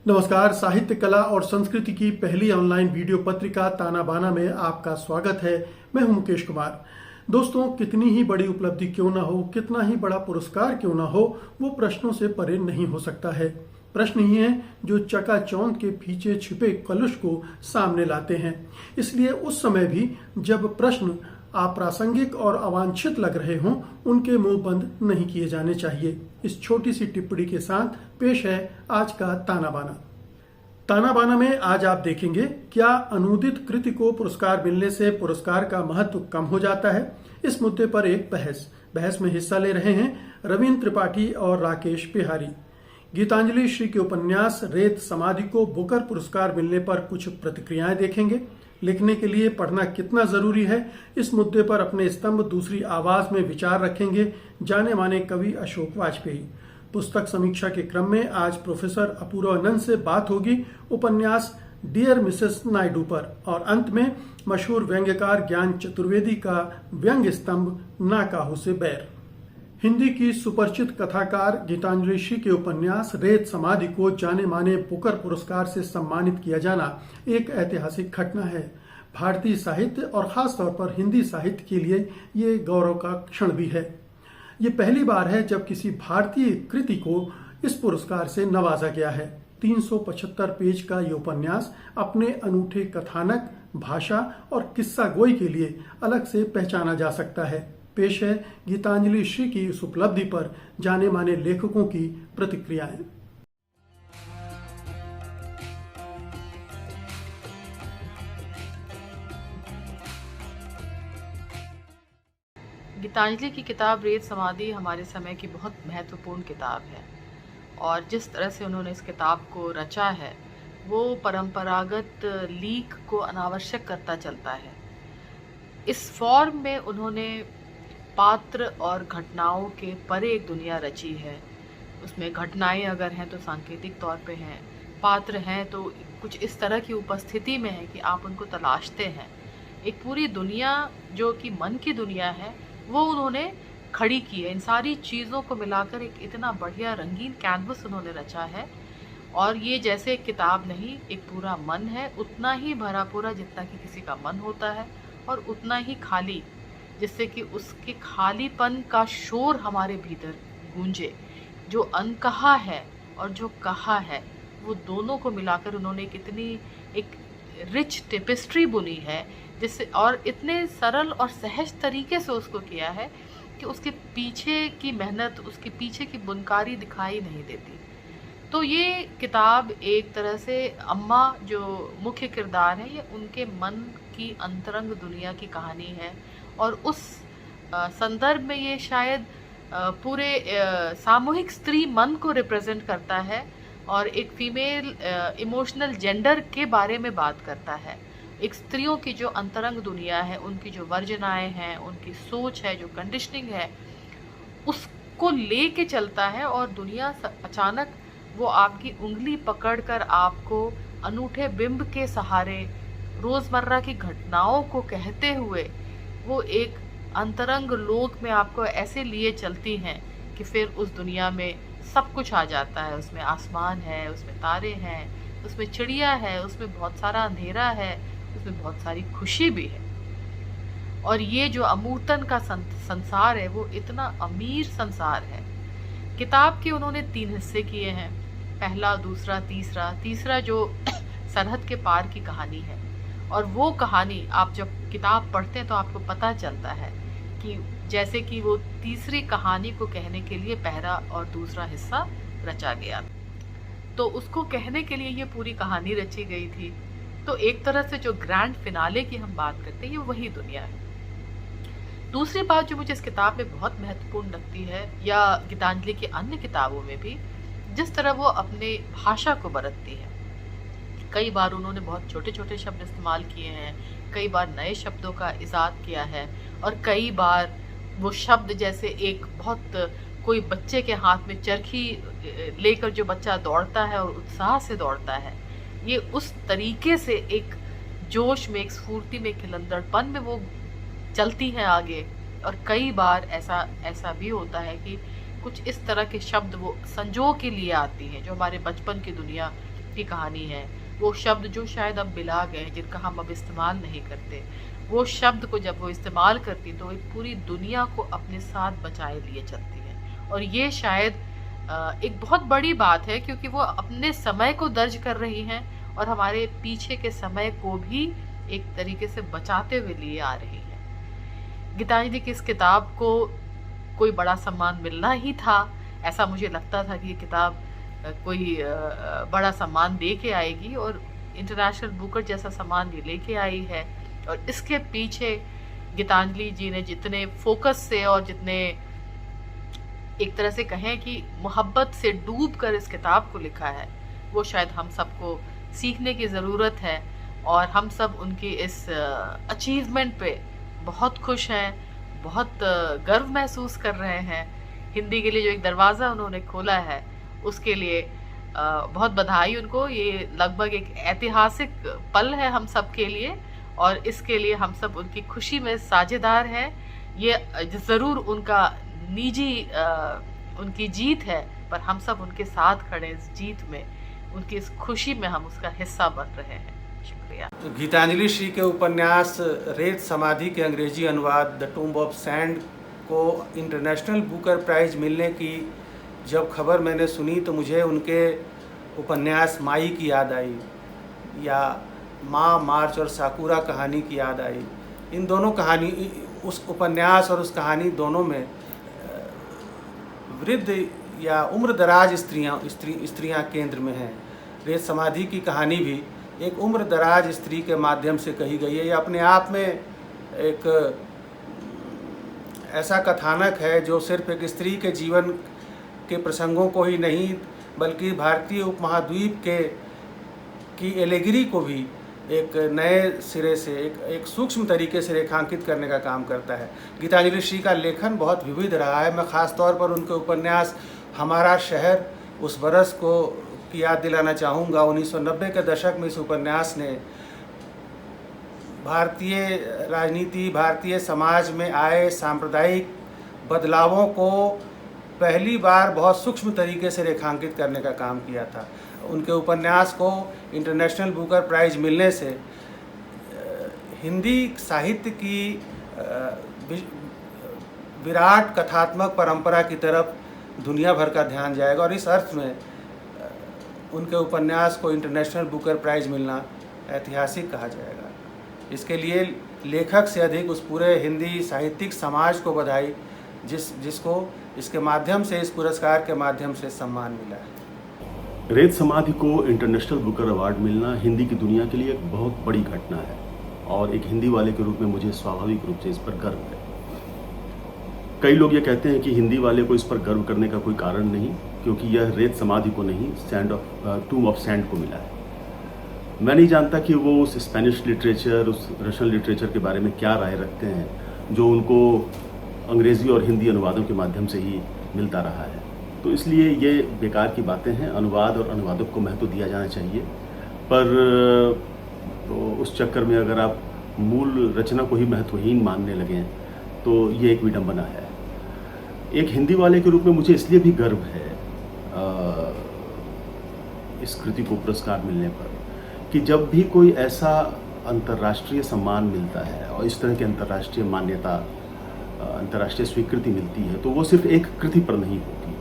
नमस्कार। साहित्य, कला और संस्कृति की पहली ऑनलाइन वीडियो पत्रिका ताना बाना में आपका स्वागत है। मैं हूं मुकेश कुमार। दोस्तों, कितनी ही बड़ी उपलब्धि क्यों ना हो, कितना ही बड़ा पुरस्कार क्यों ना हो, वो प्रश्नों से परे नहीं हो सकता है। प्रश्न ही है जो चकाचौंध के पीछे छिपे कलुष को सामने लाते हैं। इसलिए उस समय भी जब प्रश्न अप्रासंगिक और अवांछित लग रहे हों, उनके मुंह बंद नहीं किए जाने चाहिए। इस छोटी सी टिप्पणी के साथ पेश है आज का ताना बाना। ताना बाना में आज आप देखेंगे, क्या अनूदित कृति को पुरस्कार मिलने से पुरस्कार का महत्व कम हो जाता है। इस मुद्दे पर एक बहस में हिस्सा ले रहे हैं रवींद्र त्रिपाठी और राकेश बिहारी। गीतांजलि श्री के उपन्यास रेत समाधि को बुकर पुरस्कार मिलने पर कुछ प्रतिक्रियाएं देखेंगे। लिखने के लिए पढ़ना कितना जरूरी है, इस मुद्दे पर अपने स्तंभ दूसरी आवाज में विचार रखेंगे जाने माने कवि अशोक वाजपेयी। पुस्तक समीक्षा के क्रम में आज प्रोफेसर अपूर्वानंद से बात होगी उपन्यास डियर मिसेस नायडू पर, और अंत में मशहूर व्यंग्यकार ज्ञान चतुर्वेदी का व्यंग्य स्तंभ ना काहू से बैर। हिंदी की सुपरिचित कथाकार गीतांजलि श्री के उपन्यास रेत समाधि को जाने माने बुकर पुरस्कार से सम्मानित किया जाना एक ऐतिहासिक घटना है। भारतीय साहित्य और खासतौर पर हिंदी साहित्य के लिए ये गौरव का क्षण भी है। ये पहली बार है जब किसी भारतीय कृति को इस पुरस्कार से नवाजा गया है। 375 पेज का ये उपन्यास अपने अनूठे कथानक, भाषा और किस्सा गोई के लिए अलग से पहचाना जा सकता है। पेश है गीतांजलि श्री की इस उपलब्धि पर जाने माने लेखकों की प्रतिक्रियाएं। गीतांजलि की किताब रेत समाधि हमारे समय की बहुत महत्वपूर्ण किताब है, और जिस तरह से उन्होंने इस किताब को रचा है वो परंपरागत लीक को अनावश्यक करता चलता है। इस फॉर्म में उन्होंने पात्र और घटनाओं के परे एक दुनिया रची है। उसमें घटनाएं अगर हैं तो सांकेतिक तौर पे हैं, पात्र हैं तो कुछ इस तरह की उपस्थिति में है कि आप उनको तलाशते हैं। एक पूरी दुनिया जो कि मन की दुनिया है वो उन्होंने खड़ी की है। इन सारी चीज़ों को मिलाकर एक इतना बढ़िया रंगीन कैनवस उन्होंने रचा है, और ये जैसे एक किताब नहीं, एक पूरा मन है, उतना ही भरा पूरा जितना कि किसी का मन होता है, और उतना ही खाली जिससे कि उसके खालीपन का शोर हमारे भीतर गूंजे। जो अनकहा है और जो कहा है वो दोनों को मिलाकर उन्होंने एक रिच टेपेस्ट्री बुनी है, जिससे और इतने सरल और सहज तरीके से उसको किया है कि उसके पीछे की मेहनत, उसके पीछे की बुनकारी दिखाई नहीं देती। तो ये किताब एक तरह से अम्मा जो मुख्य किरदार है, ये उनके मन की अंतरंग दुनिया की कहानी है, और उस संदर्भ में ये शायद पूरे सामूहिक स्त्री मन को रिप्रेजेंट करता है, और एक फीमेल इमोशनल जेंडर के बारे में बात करता है। एक स्त्रियों की जो अंतरंग दुनिया है, उनकी जो वर्जनाएं हैं, उनकी सोच है, जो कंडीशनिंग है, उसको ले के चलता है, और दुनिया अचानक वो आपकी उंगली पकड़कर आपको अनूठे बिंब के सहारे रोजमर्रा की घटनाओं को कहते हुए वो एक अंतरंग लोक में आपको ऐसे लिए चलती हैं कि फिर उस दुनिया में सब कुछ आ जाता है। उसमें आसमान है, उसमें तारे हैं, उसमें चिड़िया है, उसमें बहुत सारा अंधेरा है, उसमें बहुत सारी खुशी भी है। और ये जो अमूर्तन का संसार है वो इतना अमीर संसार है। किताब के उन्होंने 3 हिस्से किए हैं, पहला, दूसरा, तीसरा जो सरहद के पार की कहानी है। और वो कहानी आप जब किताब पढ़ते हैं तो आपको पता चलता है कि जैसे कि वो तीसरी कहानी को कहने के लिए पहला और दूसरा हिस्सा रचा गया, तो उसको कहने के लिए ये पूरी कहानी रची गई थी। तो एक तरह से जो ग्रैंड फिनाले की हम बात करते हैं, ये वही दुनिया है। दूसरी बात जो मुझे इस किताब में बहुत महत्वपूर्ण लगती है, या गीतांजलि की अन्य किताबों में भी, जिस तरह वो अपने भाषा को बरतती है। कई बार उन्होंने बहुत छोटे छोटे शब्द इस्तेमाल किए हैं, कई बार नए शब्दों का इजाद किया है, और कई बार वो शब्द जैसे एक बहुत कोई बच्चे के हाथ में चरखी लेकर जो बच्चा दौड़ता है और उत्साह से दौड़ता है, ये उस तरीके से एक जोश में, एक स्फूर्ति में, खिलंदड़पन में वो चलती हैं आगे। और कई बार ऐसा भी होता है कि कुछ इस तरह के शब्द वो संजो के लिए आती हैं, जो हमारे बचपन की दुनिया की कहानी है। वो शब्द जो शायद अब बिला गए, जिनका हम अब इस्तेमाल नहीं करते, वो शब्द को जब वो इस्तेमाल करती तो एक पूरी दुनिया को अपने साथ बचाए लिए चलती है। और ये शायद एक बहुत बड़ी बात है, क्योंकि वो अपने समय को दर्ज कर रही हैं और हमारे पीछे के समय को भी एक तरीके से बचाते हुए लिए आ रही है। गीतांजलि की इस किताब को कोई बड़ा सम्मान मिलना ही था। ऐसा मुझे लगता था कि ये किताब कोई बड़ा सम्मान दे के आएगी, और इंटरनेशनल बुकर जैसा सम्मान ये लेके आई है। और इसके पीछे गीतांजलि जी ने जितने फोकस से और जितने एक तरह से कहें कि मोहब्बत से डूब कर इस किताब को लिखा है, वो शायद हम सबको सीखने की ज़रूरत है। और हम सब उनकी इस अचीवमेंट पे बहुत खुश हैं, बहुत गर्व महसूस कर रहे हैं। हिंदी के लिए जो एक दरवाज़ा उन्होंने खोला है, उसके लिए बहुत बधाई उनको। ये लगभग एक ऐतिहासिक पल है हम सब के लिए, और इसके लिए हम सब उनकी खुशी में साझेदार हैं। ये ज़रूर उनका निजी उनकी जीत है, पर हम सब उनके साथ खड़े इस जीत में, उनकी इस खुशी में हम उसका हिस्सा बन रहे हैं। शुक्रिया। गीतांजलि श्री के उपन्यास रेत समाधि के अंग्रेजी अनुवाद द टूम्ब ऑफ सैंड को इंटरनेशनल बुकर प्राइज़ मिलने की जब खबर मैंने सुनी तो मुझे उनके उपन्यास माई की याद आई, या माँ, मार्च और साकुरा कहानी की याद आई। इन दोनों कहानी, उस उपन्यास और उस कहानी दोनों में वृद्ध या उम्र दराज स्त्रियाँ केंद्र में हैं। रेत समाधि की कहानी भी एक उम्र दराज स्त्री के माध्यम से कही गई है। ये अपने आप में एक ऐसा कथानक है जो सिर्फ एक स्त्री के जीवन के प्रसंगों को ही नहीं, बल्कि भारतीय उपमहाद्वीप की एलेगरी को भी एक नए सिरे से एक सूक्ष्म तरीके से रेखांकित करने का काम करता है। गीतांजलि श्री का लेखन बहुत विविध रहा है। मैं ख़ास तौर पर उनके उपन्यास हमारा शहर उस बरस को की याद दिलाना चाहूँगा। 1990 के दशक में इस उपन्यास ने भारतीय राजनीति, भारतीय समाज में आए सांप्रदायिक बदलावों को पहली बार बहुत सूक्ष्म तरीके से रेखांकित करने का काम किया था। उनके उपन्यास को इंटरनेशनल बुकर प्राइज़ मिलने से हिंदी साहित्य की विराट कथात्मक परंपरा की तरफ दुनिया भर का ध्यान जाएगा, और इस अर्थ में उनके उपन्यास को इंटरनेशनल बुकर प्राइज़ मिलना ऐतिहासिक कहा जाएगा। इसके लिए लेखक से अधिक उस पूरे हिंदी साहित्यिक समाज को बधाई, जिसको इसके माध्यम से, इस पुरस्कार के माध्यम से सम्मान मिला है। रेत समाधि को इंटरनेशनल बुकर अवार्ड मिलना हिंदी की दुनिया के लिए एक बहुत बड़ी घटना है, और एक हिंदी वाले के रूप में मुझे स्वाभाविक रूप से इस पर गर्व है। कई लोग ये कहते हैं कि हिंदी वाले को इस पर गर्व करने का कोई कारण नहीं, क्योंकि यह रेत समाधि को नहीं, टूम्ब ऑफ सैंड को मिला है। मैं नहीं जानता कि वो उस स्पेनिश लिटरेचर, उस रशियन लिटरेचर के बारे में क्या राय रखते हैं जो उनको अंग्रेज़ी और हिंदी अनुवादों के माध्यम से ही मिलता रहा है। तो इसलिए ये बेकार की बातें हैं। अनुवाद और अनुवादक को महत्व दिया जाना चाहिए, पर उस चक्कर में अगर आप मूल रचना को ही महत्वहीन मानने लगें तो ये एक विडंबना है। एक हिंदी वाले के रूप में मुझे इसलिए भी गर्व है इस कृति को पुरस्कार मिलने पर कि जब भी कोई ऐसा अंतर्राष्ट्रीय सम्मान मिलता है और इस तरह की अंतर्राष्ट्रीय मान्यता, अंतर्राष्ट्रीय स्वीकृति मिलती है, तो वो सिर्फ एक कृति पर नहीं होती,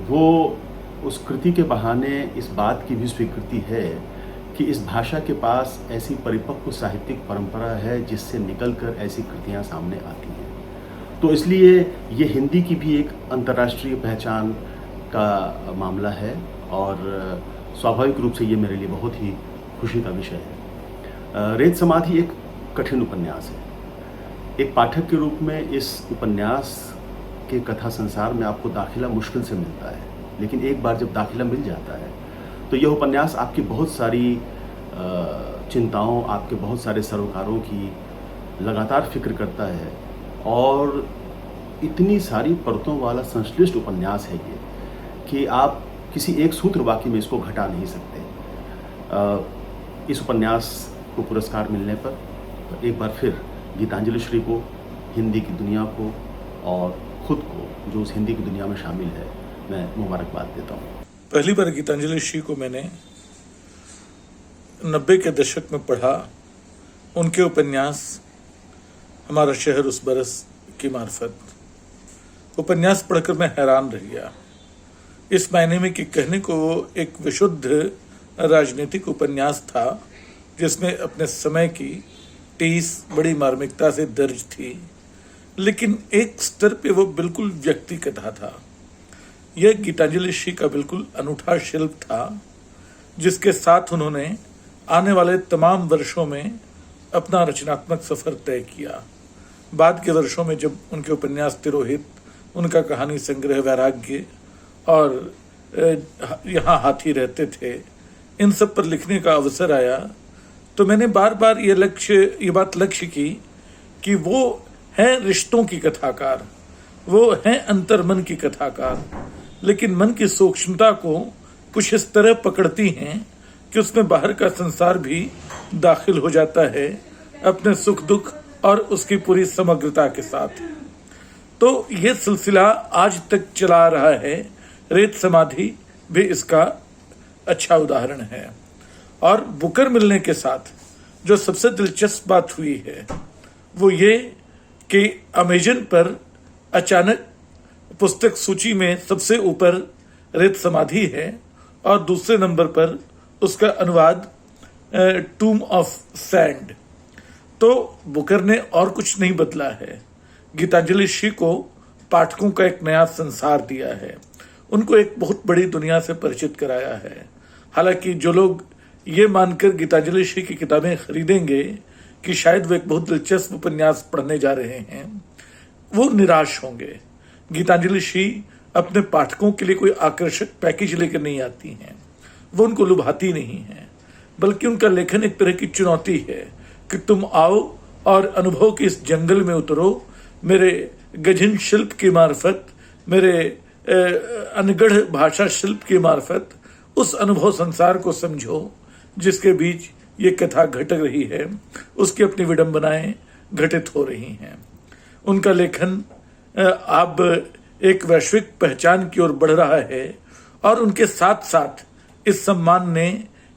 वो उस कृति के बहाने इस बात की भी स्वीकृति है कि इस भाषा के पास ऐसी परिपक्व साहित्यिक परंपरा है जिससे निकलकर ऐसी कृतियाँ सामने आती हैं। तो इसलिए ये हिंदी की भी एक अंतर्राष्ट्रीय पहचान का मामला है, और स्वाभाविक रूप से ये मेरे लिए बहुत ही खुशी का विषय है। रेत समाधि एक कठिन उपन्यास है। एक पाठक के रूप में इस उपन्यास के कथा संसार में आपको दाखिला मुश्किल से मिलता है, लेकिन एक बार जब दाखिला मिल जाता है तो यह उपन्यास आपकी बहुत सारी चिंताओं, आपके बहुत सारे सरोकारों की लगातार फिक्र करता है, और इतनी सारी परतों वाला संश्लिष्ट उपन्यास है ये कि आप किसी एक सूत्र वाक्य में इसको घटा नहीं सकते। इस उपन्यास को पुरस्कार मिलने पर एक बार फिर गीतांजलि श्री को, हिंदी की दुनिया को और खुद को जो उस हिंदी की दुनिया में शामिल है, मैं मुबारकबाद देता हूँ। पहली बार गीतांजलि श्री को मैंने 90 के दशक में पढ़ा उनके उपन्यास हमारा शहर उस बरस की मार्फत। उपन्यास पढ़कर मैं हैरान रह गया, इस मायने में कि कहने को वो एक विशुद्ध राजनीतिक उपन्यास था जिसमें अपने समय की टीस बड़ी मार्मिकता से दर्ज थी, लेकिन एक स्तर पे वो बिल्कुल व्यक्ति कथा था। यह गीतांजलि श्री का बिल्कुल अनूठा शिल्प था जिसके साथ उन्होंने आने वाले तमाम वर्षों में अपना रचनात्मक सफर तय किया। बाद के वर्षों में जब उनके उपन्यास तिरोहित, उनका कहानी संग्रह वैराग्य और यहाँ हाथी रहते थे, इन सब पर लिखने का अवसर आया तो मैंने बार बार ये बात लक्ष्य की कि वो हैं रिश्तों की कथाकार, वो हैं अंतर्मन की कथाकार, लेकिन मन की सूक्ष्मता को कुछ इस तरह पकड़ती हैं कि उसमें बाहर का संसार भी दाखिल हो जाता है अपने सुख दुख और उसकी पूरी समग्रता के साथ। तो ये सिलसिला आज तक चला रहा है। रेत समाधि भी इसका अच्छा उदाहरण है। और बुकर मिलने के साथ जो सबसे दिलचस्प बात हुई है वो ये कि अमेजन पर अचानक पुस्तक सूची में सबसे ऊपर रेत समाधि है और दूसरे नंबर पर उसका अनुवाद टूम ऑफ सैंड। तो बुकर ने और कुछ नहीं बदला है, गीतांजलि श्री को पाठकों का एक नया संसार दिया है, उनको एक बहुत बड़ी दुनिया से परिचित कराया है। हालांकि जो लोग ये मानकर गीतांजलि श्री की किताबें खरीदेंगे कि शायद वो एक बहुत दिलचस्प उपन्यास पढ़ने जा रहे हैं, वो निराश होंगे। गीतांजलि श्री अपने पाठकों के लिए कोई आकर्षक पैकेज लेकर नहीं आती हैं, वो उनको लुभाती नहीं है, बल्कि उनका लेखन एक तरह की चुनौती है कि तुम आओ और अनुभव के इस जंगल में उतरो, मेरे गजन शिल्प की मार्फत, मेरे अनगढ़ भाषा शिल्प की मार्फत उस अनुभव संसार को समझो जिसके बीच ये कथा घट रही है, उसकी अपनी विडंबनाएं घटित हो रही हैं। उनका लेखन अब एक वैश्विक पहचान की ओर बढ़ रहा है और उनके साथ साथ इस सम्मान ने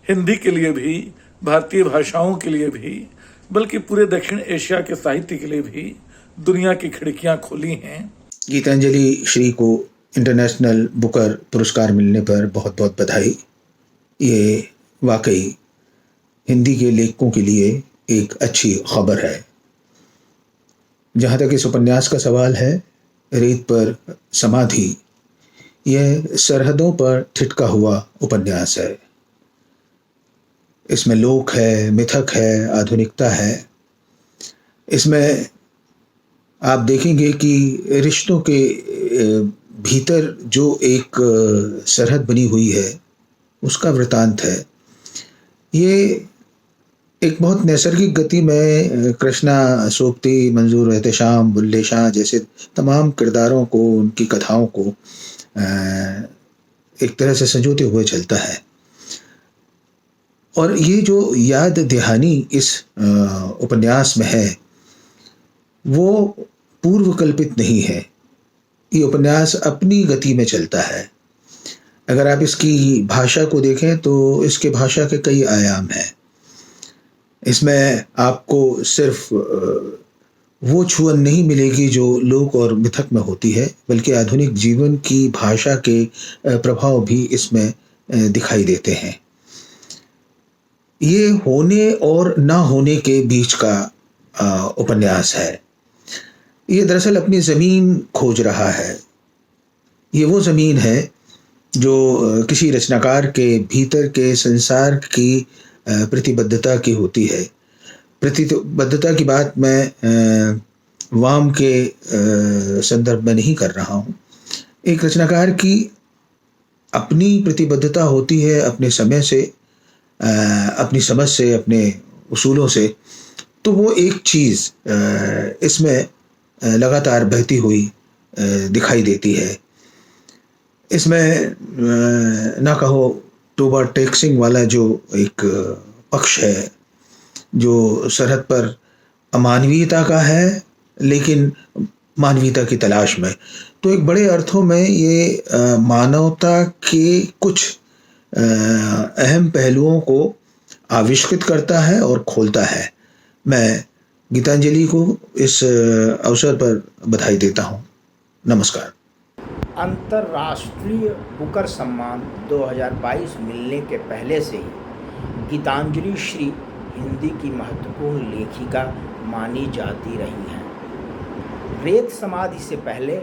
हिंदी के लिए भी, भारतीय भाषाओं के लिए भी, बल्कि पूरे दक्षिण एशिया के साहित्य के लिए भी दुनिया की खिड़कियां खोली हैं। गीतांजलि श्री को इंटरनेशनल बुकर पुरस्कार मिलने पर बहुत बहुत बधाई। ये वाकई हिंदी के लेखकों के लिए एक अच्छी खबर है। जहाँ तक इस उपन्यास का सवाल है, रेत पर समाधि, यह सरहदों पर ठिठका हुआ उपन्यास है। इसमें लोक है, मिथक है, आधुनिकता है। इसमें आप देखेंगे कि रिश्तों के भीतर जो एक सरहद बनी हुई है उसका वृतांत है। ये एक बहुत नैसर्गिक गति में कृष्णा, सोबती, मंजूर एहतशाम, बुल्ले शाह जैसे तमाम किरदारों को, उनकी कथाओं को एक तरह से संजोते हुए चलता है। और ये जो याद दहानी इस उपन्यास में है वो पूर्व कल्पित नहीं है। ये उपन्यास अपनी गति में चलता है। अगर आप इसकी भाषा को देखें तो इसके भाषा के कई आयाम हैं। इसमें आपको सिर्फ वो छुअन नहीं मिलेगी जो लोक और मिथक में होती है, बल्कि आधुनिक जीवन की भाषा के प्रभाव भी इसमें दिखाई देते हैं। ये होने और ना होने के बीच का उपन्यास है। ये दरअसल अपनी ज़मीन खोज रहा है। ये वो ज़मीन है जो किसी रचनाकार के भीतर के संसार की प्रतिबद्धता की होती है। प्रतिबद्धता की बात मैं वाम के संदर्भ में नहीं कर रहा हूँ। एक रचनाकार की अपनी प्रतिबद्धता होती है अपने समय से, अपनी समझ से, अपने उसूलों से। तो वो एक चीज़ इसमें लगातार बहती हुई दिखाई देती है। इसमें ना कहो टोबा टैक्सिंग वाला जो एक पक्ष है जो सरहद पर अमानवीयता का है, लेकिन मानवीयता की तलाश में, तो एक बड़े अर्थों में ये मानवता के कुछ अहम पहलुओं को आविष्कृत करता है और खोलता है। मैं गीतांजलि को इस अवसर पर बधाई देता हूँ। नमस्कार। अंतर्राष्ट्रीय बुकर सम्मान 2022 मिलने के पहले से ही गीतांजलि श्री हिंदी की महत्वपूर्ण लेखिका मानी जाती रही हैं। रेत समाधि से पहले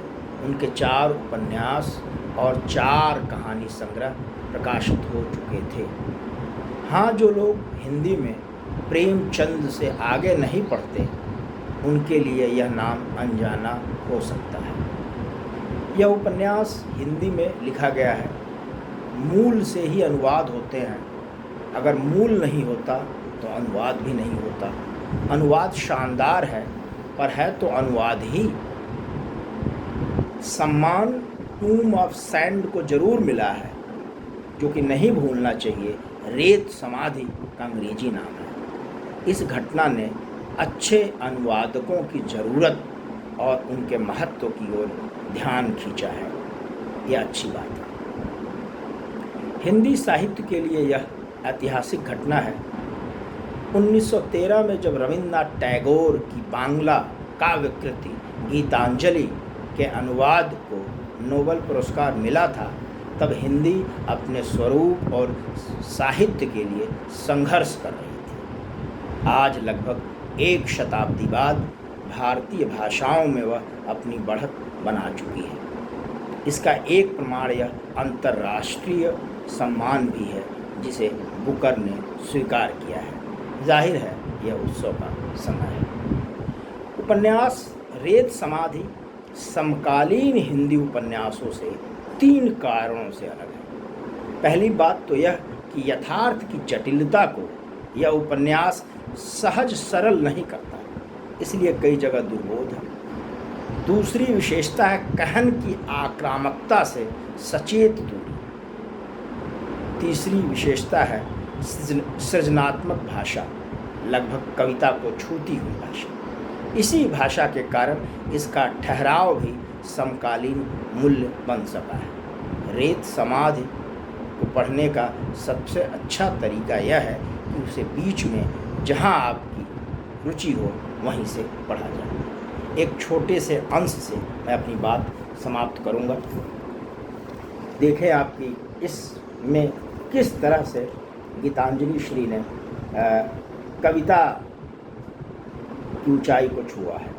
उनके 4 उपन्यास और 4 कहानी संग्रह प्रकाशित हो चुके थे। हाँ, जो लोग हिंदी में प्रेमचंद से आगे नहीं पढ़ते, उनके लिए यह नाम अनजाना हो सकता है। यह उपन्यास हिंदी में लिखा गया है। मूल से ही अनुवाद होते हैं। अगर मूल नहीं होता तो अनुवाद भी नहीं होता। अनुवाद शानदार है, पर है तो अनुवाद ही। सम्मान टूम ऑफ सैंड को जरूर मिला है, जो कि नहीं भूलना चाहिए। रेत समाधि का अंग्रेजी नाम है। इस घटना ने अच्छे अनुवादकों की ज़रूरत और उनके महत्व की ओर ध्यान खींचा है। यह अच्छी बात है। हिंदी साहित्य के लिए यह ऐतिहासिक घटना है। 1913 में जब रविन्द्रनाथ टैगोर की बांग्ला काव्य कृति गीतांजलि के अनुवाद को नोबेल पुरस्कार मिला था, तब हिंदी अपने स्वरूप और साहित्य के लिए संघर्ष कर रही थी। आज लगभग 1 शताब्दी बाद भारतीय भाषाओं में वह अपनी बढ़त बना चुकी है। इसका एक प्रमाण यह अंतर्राष्ट्रीय सम्मान भी है, जिसे बुकर ने स्वीकार किया है। जाहिर है यह उत्सव का समय है। उपन्यास रेत समाधि समकालीन हिंदी उपन्यासों से 3 कारणों से अलग है। पहली बात तो यह कि यथार्थ की जटिलता को यह उपन्यास सहज सरल नहीं करता, इसलिए कई जगह दुर्बोध है। दूसरी विशेषता है कहन की आक्रामकता से सचेत दूरी। तीसरी विशेषता है सृजनात्मक भाषा, लगभग कविता को छूती हुई भाषा। इसी भाषा के कारण इसका ठहराव भी समकालीन मूल्य बन सका है। रेत समाधि को पढ़ने का सबसे अच्छा तरीका यह है कि उसे बीच में जहाँ आपकी रुचि हो वहीं से पढ़ा जाए। एक छोटे से अंश से मैं अपनी बात समाप्त करूंगा। देखें आपकी इसमें किस तरह से गीतांजलि श्री ने कविता की ऊंचाई को छुआ है।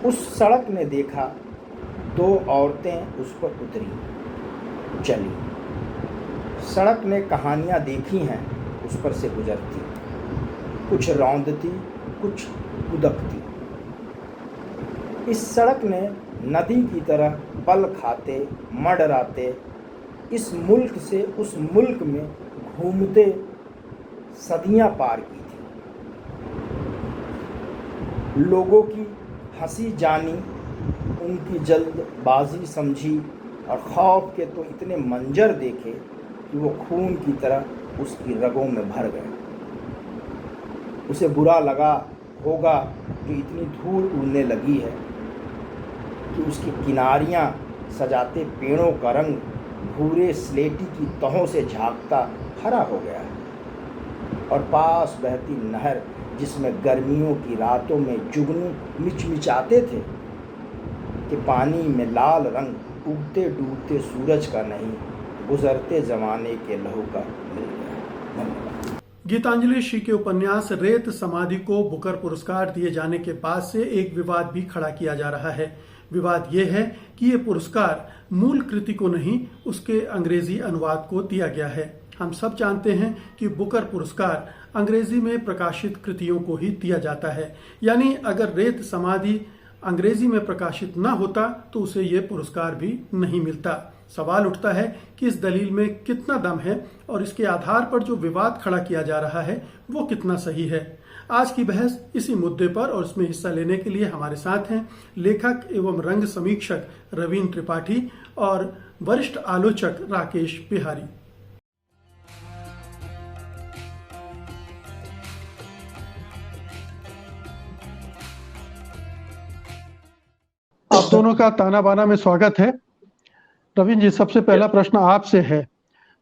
उस सड़क ने देखा, 2 औरतें उस पर उतरी चली। सड़क ने कहानियाँ देखी हैं उस पर से गुजरती, कुछ रौंदती कुछ कुदकती। इस सड़क ने नदी की तरह पल खाते मडराते इस मुल्क से उस मुल्क में घूमते सदियां पार की थी। लोगों की हंसी जानी, उनकी जल्दबाजी समझी और खौफ के तो इतने मंजर देखे कि वो खून की तरह उसकी रगों में भर गए। उसे बुरा लगा होगा जो इतनी धूल उड़ने लगी है कि उसकी किनारियां सजाते पेड़ों का रंग भूरे स्लेटी की तहों से झांकता हरा हो गया है। और पास बहती नहर, जिसमें गर्मियों की रातों में जुगनू मिचमिचाते थे कि पानी में लाल रंग उगते डूबते सूरज का नहीं, गुजरते ज़माने के लहू का मिल गया। धन्यवाद। गीतांजलि श्री के उपन्यास रेत समाधि को बुकर पुरस्कार दिए जाने के बाद से एक विवाद भी खड़ा किया जा रहा है। विवाद ये है कि ये पुरस्कार मूल कृति को नहीं, उसके अंग्रेजी अनुवाद को दिया गया है। हम सब जानते हैं कि बुकर पुरस्कार अंग्रेजी में प्रकाशित कृतियों को ही दिया जाता है, यानी अगर रेत समाधि अंग्रेजी में प्रकाशित न होता तो उसे ये पुरस्कार भी नहीं मिलता। सवाल उठता है कि इस दलील में कितना दम है और इसके आधार पर जो विवाद खड़ा किया जा रहा है वो कितना सही है। आज की बहस इसी मुद्दे पर और इसमें हिस्सा लेने के लिए हमारे साथ हैं लेखक एवं रंग समीक्षक रवीन त्रिपाठी और वरिष्ठ आलोचक राकेश बिहारी। आप दोनों का ताना बाना में स्वागत है। रवीन जी, सबसे पहला प्रश्न आपसे है,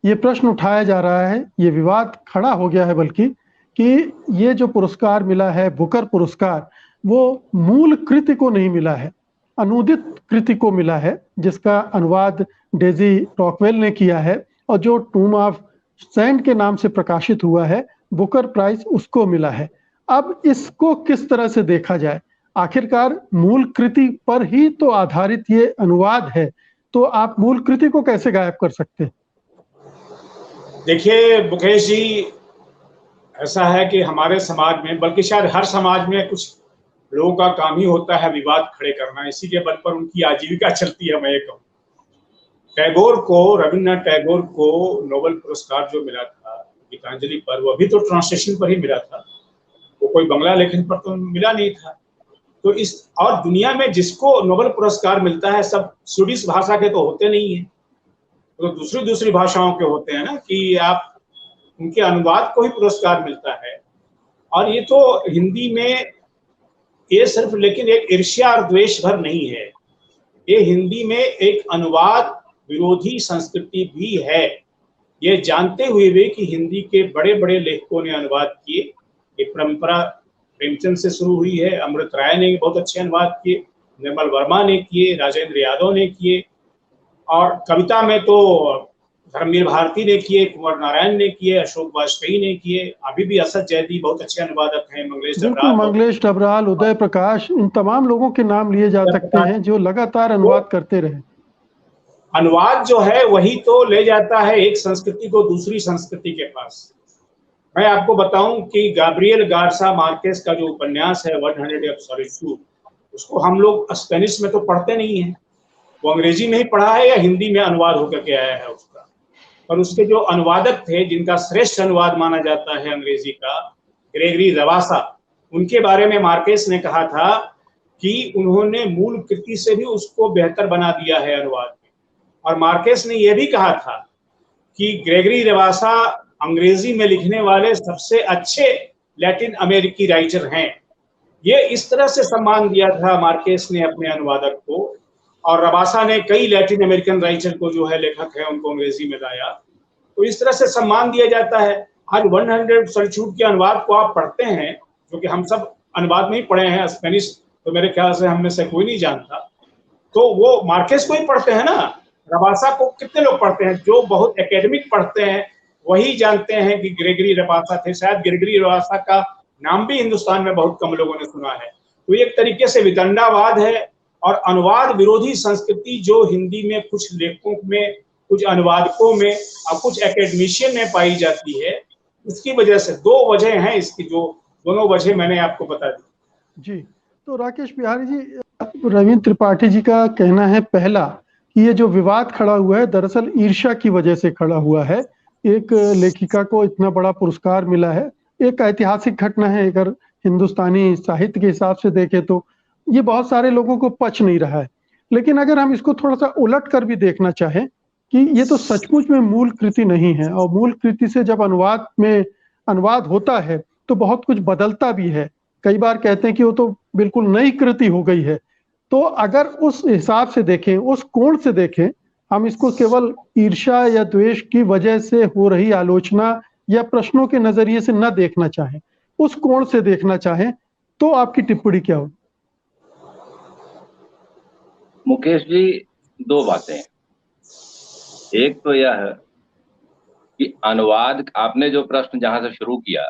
ये प्रश्न उठाया जा रहा है, ये विवाद खड़ा हो गया है बल्कि, कि ये जो पुरस्कार मिला है बुकर पुरस्कार, वो मूल कृति को नहीं मिला है, अनूदित कृति को मिला है, जिसका अनुवाद डेजी रॉकवेल ने किया है और जो टूम ऑफ सैंड के नाम से प्रकाशित हुआ है, बुकर प्राइज उसको मिला है। अब इसको किस तरह से देखा जाए? आखिरकार मूल कृति पर ही तो आधारित ये अनुवाद है, तो आप मूल कृति को कैसे गायब कर सकते हैं? देखिए मुकेश जी, ऐसा है कि हमारे समाज में, बल्कि शायद हर समाज में, कुछ लोगों का काम ही होता है विवाद खड़े करना। इसी के बल पर उनकी आजीविका चलती है। मैं ये कहूँ, टैगोर को, रविन्द्रनाथ टैगोर को नोबेल पुरस्कार जो मिला था गीतांजलि पर, वो भी तो ट्रांसलेशन पर ही मिला था, वो कोई बंगला लेखन पर तो मिला नहीं था। तो इस और दुनिया में जिसको नोबेल पुरस्कार मिलता है सब स्वीडिश भाषा के तो होते नहीं है, तो दूसरी भाषाओं के होते हैं ना, कि आप उनके अनुवाद को ही पुरस्कार मिलता है। और ये तो हिंदी में ये सिर्फ लेकिन एक ईर्ष्या और द्वेष भर नहीं है, ये हिंदी में एक अनुवाद विरोधी संस्कृति भी है। ये जानते हुए भी कि हिंदी के बड़े बड़े लेखकों ने अनुवाद किए, ये परंपरा प्रेमचंद से शुरू हुई है, अमृत राय ने बहुत अच्छे अनुवाद किए, निर्मल वर्मा ने किए, राजेंद्र यादव ने किए, और कविता में तो धर्मवीर भारती ने किए, कुंवर नारायण ने किए, अशोक वाजपेयी ने किए, अभी भी असद जैदी बहुत अच्छे अनुवादक हैं, मंगलेश डबराल, उदय प्रकाश, इन तमाम लोगों के नाम लिए जा सकते हैं जो लगातार अनुवाद करते रहे। अनुवाद जो है वही तो ले जाता है एक संस्कृति को दूसरी संस्कृति के पास। मैं आपको बताऊं कि गैब्रियल गार्सिया मार्केस का जो उपन्यास है 100 ऑफ सॉलिट्यूड, उसको हम लोग स्पेनिश में तो पढ़ते नहीं है, वो अंग्रेजी में ही पढ़ा है या हिंदी में अनुवाद होकर के आया है उसका। पर उसके जो अनुवादक थे, जिनका श्रेष्ठ अनुवाद माना जाता है अंग्रेजी का, ग्रेगरी रवासा, उनके बारे में मार्केस ने कहा था कि उन्होंने मूल कृति से भी उसको बेहतर बना दिया है अनुवाद में। और मार्केस ने यह भी कहा था कि ग्रेगरी रवासा अंग्रेजी में लिखने वाले सबसे अच्छे लैटिन अमेरिकी राइटर हैं। ये इस तरह से सम्मान दिया था मार्केस ने अपने अनुवादक को, और रबासा ने कई लैटिन अमेरिकन राइटर को, जो है लेखक है, उनको अंग्रेजी में लाया। तो इस तरह से सम्मान दिया जाता है। आज 100 सॉलिट्यूड के अनुवाद को आप पढ़ते हैं, जो कि हम सब अनुवाद में ही पढ़े हैं, स्पेनिश तो मेरे ख्याल से हम में से कोई नहीं जानता, तो वो मार्केस को ही पढ़ते हैं ना। रबासा को कितने लोग पढ़ते हैं? जो बहुत एकेडमिक पढ़ते हैं वही जानते हैं कि ग्रेगरी रबासा थे। शायद ग्रेगरी रबासा का नाम भी हिंदुस्तान में बहुत कम लोगों ने सुना है। तो एक तरीके से वितंडावाद है और अनुवाद विरोधी संस्कृति जो हिंदी में कुछ लेखकों में, कुछ अनुवादकों में और कुछ एकेडमिशियन में पाई जाती है, उसकी वजह से दो वजह हैं इसकी, जो दोनों वजह मैंने आपको बता दी। जी, तो राकेश बिहारी जी, रविंद्र त्रिपाठी जी का कहना है पहला कि ये जो विवाद खड़ा हुआ है दरअसल ईर्ष्या की वजह से खड़ा हुआ है। एक लेखिका को इतना बड़ा पुरस्कार मिला है, एक ऐतिहासिक घटना है। अगर हिंदुस्तानी साहित्य के हिसाब से देखें तो ये बहुत सारे लोगों को पच नहीं रहा है। लेकिन अगर हम इसको थोड़ा सा उलट कर भी देखना चाहें कि ये तो सचमुच में मूल कृति नहीं है, और मूल कृति से जब अनुवाद होता है तो बहुत कुछ बदलता भी है। कई बार कहते हैं कि वो तो बिल्कुल नई कृति हो गई है। तो अगर उस हिसाब से देखें, उस कोण से देखें, हम इसको केवल ईर्ष्या या द्वेष की वजह से हो रही आलोचना या प्रश्नों के नजरिए से न देखना चाहें, उस कोण से देखना चाहें, तो आपकी टिप्पणी क्या होगी? मुकेश जी, दो बातें। एक तो यह है कि अनुवाद, आपने जो प्रश्न जहां से शुरू किया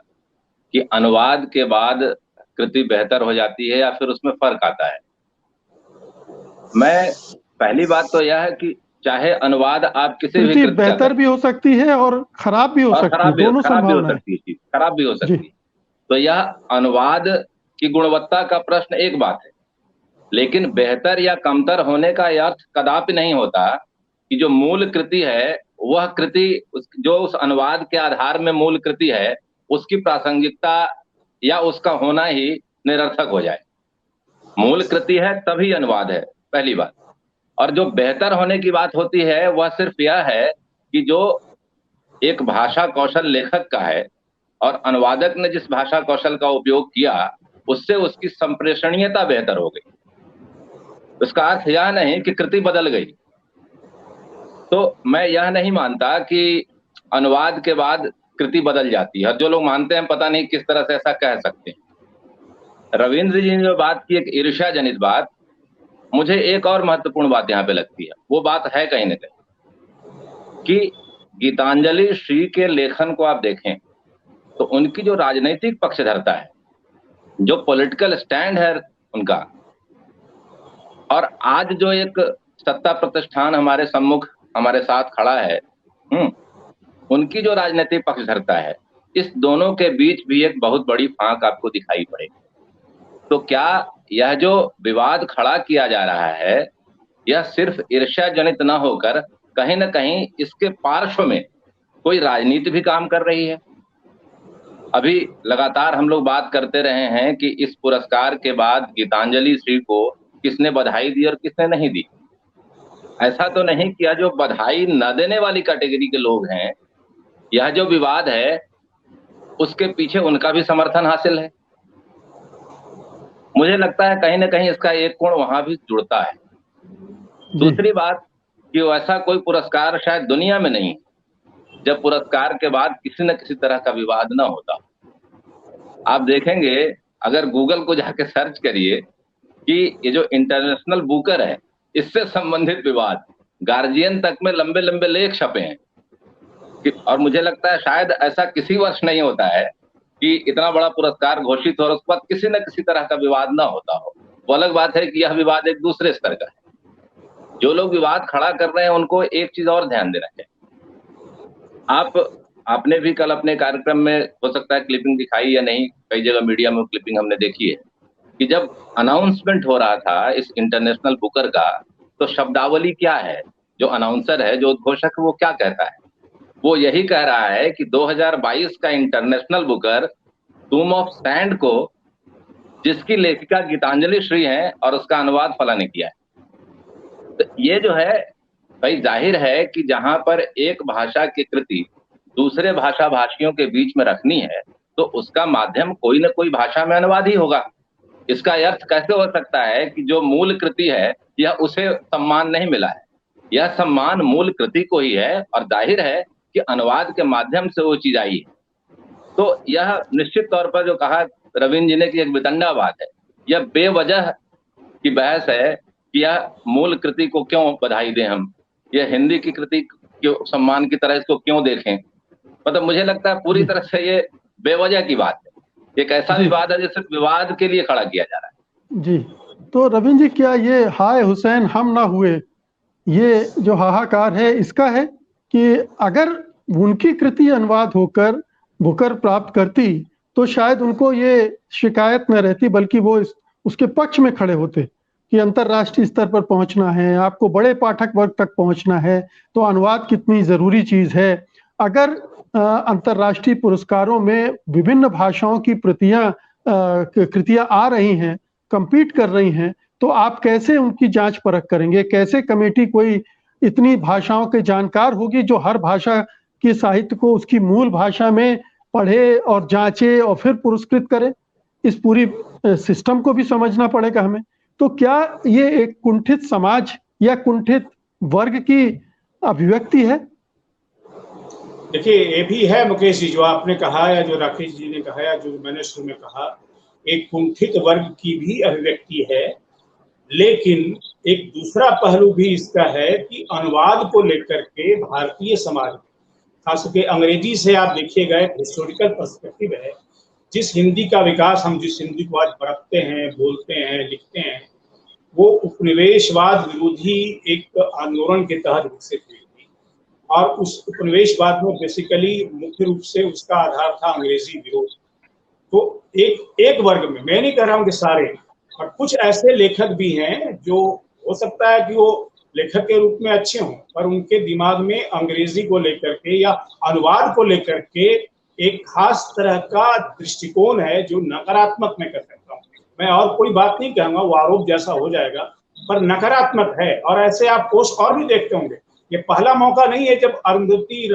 कि अनुवाद के बाद कृति बेहतर हो जाती है या फिर उसमें फर्क आता है, मैं पहली बात तो यह है कि चाहे अनुवाद आप किसी भी कृति बेहतर भी हो सकती है और खराब भी हो सकती है, दोनों संभावना है, खराब भी हो सकती है। तो यह अनुवाद की गुणवत्ता का प्रश्न एक बात है, लेकिन बेहतर या कमतर होने का अर्थ कदापि नहीं होता कि जो मूल कृति है वह कृति, जो उस अनुवाद के आधार में मूल कृति है, उसकी प्रासंगिकता या उसका होना ही निरर्थक हो जाए। मूल कृति है तभी अनुवाद है, पहली बात। और जो बेहतर होने की बात होती है वह सिर्फ यह है कि जो एक भाषा कौशल लेखक का है और अनुवादक ने जिस भाषा कौशल का उपयोग किया उससे उसकी संप्रेषणीयता बेहतर हो गई। उसका अर्थ यह नहीं कि कृति बदल गई। तो मैं यह नहीं मानता कि अनुवाद के बाद कृति बदल जाती है, और जो लोग मानते हैं पता नहीं किस तरह से ऐसा कह सकते हैं। रविंद्र जी ने जो बात की, एक ईर्ष्या जनित बात, मुझे एक और महत्वपूर्ण बात यहाँ पे लगती है। वो बात है कहीं ना कहीं कि गीतांजलि श्री के लेखन को आप देखें तो उनकी जो राजनीतिक पक्षधरता है, जो पॉलिटिकल स्टैंड है उनका, और आज जो एक सत्ता प्रतिष्ठान हमारे सम्मुख हमारे साथ खड़ा है, उनकी जो राजनीतिक पक्षधरता है, इस दोनों के बीच भी एक बहुत बड़ी फांक आपको दिखाई पड़ेगी। तो क्या यह जो विवाद खड़ा किया जा रहा है, यह सिर्फ ईर्ष्या जनित न होकर कहीं ना कहीं इसके पार्श्व में कोई राजनीति भी काम कर रही है? अभी लगातार हम लोग बात करते रहे हैं कि इस पुरस्कार के बाद गीतांजलि श्री को किसने बधाई दी और किसने नहीं दी। ऐसा तो नहीं किया जो बधाई न देने वाली कैटेगरी के लोग हैं, यह जो विवाद है उसके पीछे उनका भी समर्थन हासिल है। मुझे लगता है कहीं ना कहीं इसका एक कोण वहां भी जुड़ता है। दूसरी बात कि ऐसा कोई पुरस्कार शायद दुनिया में नहीं जब पुरस्कार के बाद किसी न किसी तरह का विवाद ना होता। आप देखेंगे, अगर गूगल को जाके सर्च करिए कि ये जो इंटरनेशनल बुकर है, इससे संबंधित विवाद गार्जियन तक में लंबे लंबे लेख छपे हैं। और मुझे लगता है शायद ऐसा किसी वर्ष नहीं होता है कि इतना बड़ा पुरस्कार घोषित हो और उसके बाद किसी न किसी तरह का विवाद ना होता हो। वो अलग बात है कि यह विवाद एक दूसरे स्तर का है। जो लोग विवाद खड़ा कर रहे हैं उनको एक चीज और ध्यान देना चाहिए। आपने भी कल अपने कार्यक्रम में हो सकता है क्लिपिंग दिखाई या नहीं, कई जगह मीडिया में क्लिपिंग हमने देखी है कि जब अनाउंसमेंट हो रहा था इस इंटरनेशनल बुकर का, तो शब्दावली क्या है, जो अनाउंसर है, जो उद्घोषक, वो क्या कहता है? वो यही कह रहा है कि 2022 का इंटरनेशनल बुकर टूम ऑफ सैंड को, जिसकी लेखिका गीतांजलि श्री हैं और उसका अनुवाद फला ने किया है। तो ये जो है भाई, जाहिर है कि जहां पर एक भाषा की कृति दूसरे भाषा भाषियों के बीच में रखनी है तो उसका माध्यम कोई ना कोई भाषा में अनुवाद ही होगा। इसका अर्थ कैसे हो सकता है कि जो मूल कृति है यह उसे सम्मान नहीं मिला है? यह सम्मान मूल कृति को ही है, और जाहिर है कि अनुवाद के माध्यम से वो चीज आई है। तो यह निश्चित तौर पर जो कहा रविंद्र जी ने कि एक वितंडा बात है, यह बेवजह की बहस है कि यह मूल कृति को क्यों बधाई दें हम, यह हिंदी की कृति के सम्मान की तरह इसको क्यों देखें। मतलब मुझे लगता है पूरी तरह से ये बेवजह की बात है। एक ऐसा विवाद है जो सिर्फ विवाद के लिए खड़ा किया जा रहा है। जी, तो रविंद्र जी, क्या ये हाय हुसैन हम ना हुए, ये जो हाहाकार है इसका है कि अगर उनकी कृति अनुवाद होकर बुकर प्राप्त करती तो शायद उनको ये शिकायत न रहती, बल्कि वो उसके पक्ष में खड़े होते कि अंतर्राष्ट्रीय स्तर पर पहुंचना है, आपको बड़े पाठक वर्ग तक पहुंचना है, तो अनुवाद कितनी जरूरी चीज है। अगर अंतर्राष्ट्रीय पुरस्कारों में विभिन्न भाषाओं की कृतियां आ रही हैं, compete कर रही हैं, तो आप कैसे उनकी जांच परख करेंगे? कैसे कमेटी कोई इतनी भाषाओं के जानकार होगी जो हर भाषा के साहित्य को उसकी मूल भाषा में पढ़े और जांचे और फिर पुरस्कृत करे? इस पूरी सिस्टम को भी समझना पड़ेगा हमें। तो क्या ये एक कुंठित समाज या कुंठित वर्ग की अभिव्यक्ति है? देखिए, ये भी है मुकेश जी, जो आपने कहा या जो राकेश जी ने कहा या जो मैंने शुरू में कहा, एक कुंठित वर्ग की भी अभिव्यक्ति है। लेकिन एक दूसरा पहलू भी इसका है कि अनुवाद को लेकर के भारतीय समाज, खास करके अंग्रेजी से आप देखिएगा, एक हिस्टोरिकल पर्सपेक्टिव है। जिस हिंदी का विकास हम जिस हिंदी को आज बरतते हैं, बोलते हैं, लिखते हैं, वो उपनिवेशवाद विरोधी एक आंदोलन के तहत विकसित हुई थी। और उस उपनिवेशवाद में बेसिकली मुख्य रूप से उसका आधार था अंग्रेजी विरोध। तो एक वर्ग में, मैं नहीं कह रहा हूँ कि सारे, और कुछ ऐसे लेखक भी हैं जो हो सकता है कि वो लेखक के रूप में अच्छे हों, पर उनके दिमाग में अंग्रेजी को लेकर के या अनुवाद को लेकर के एक खास तरह का दृष्टिकोण है जो नकारात्मक मैं कह सकता हूँ। मैं और कोई बात नहीं कहूँगा, वो आरोप जैसा हो जाएगा, पर नकारात्मक है। और ऐसे आप पोस्ट और भी देखते होंगे। ये पहला मौका नहीं है। जब अरुंधति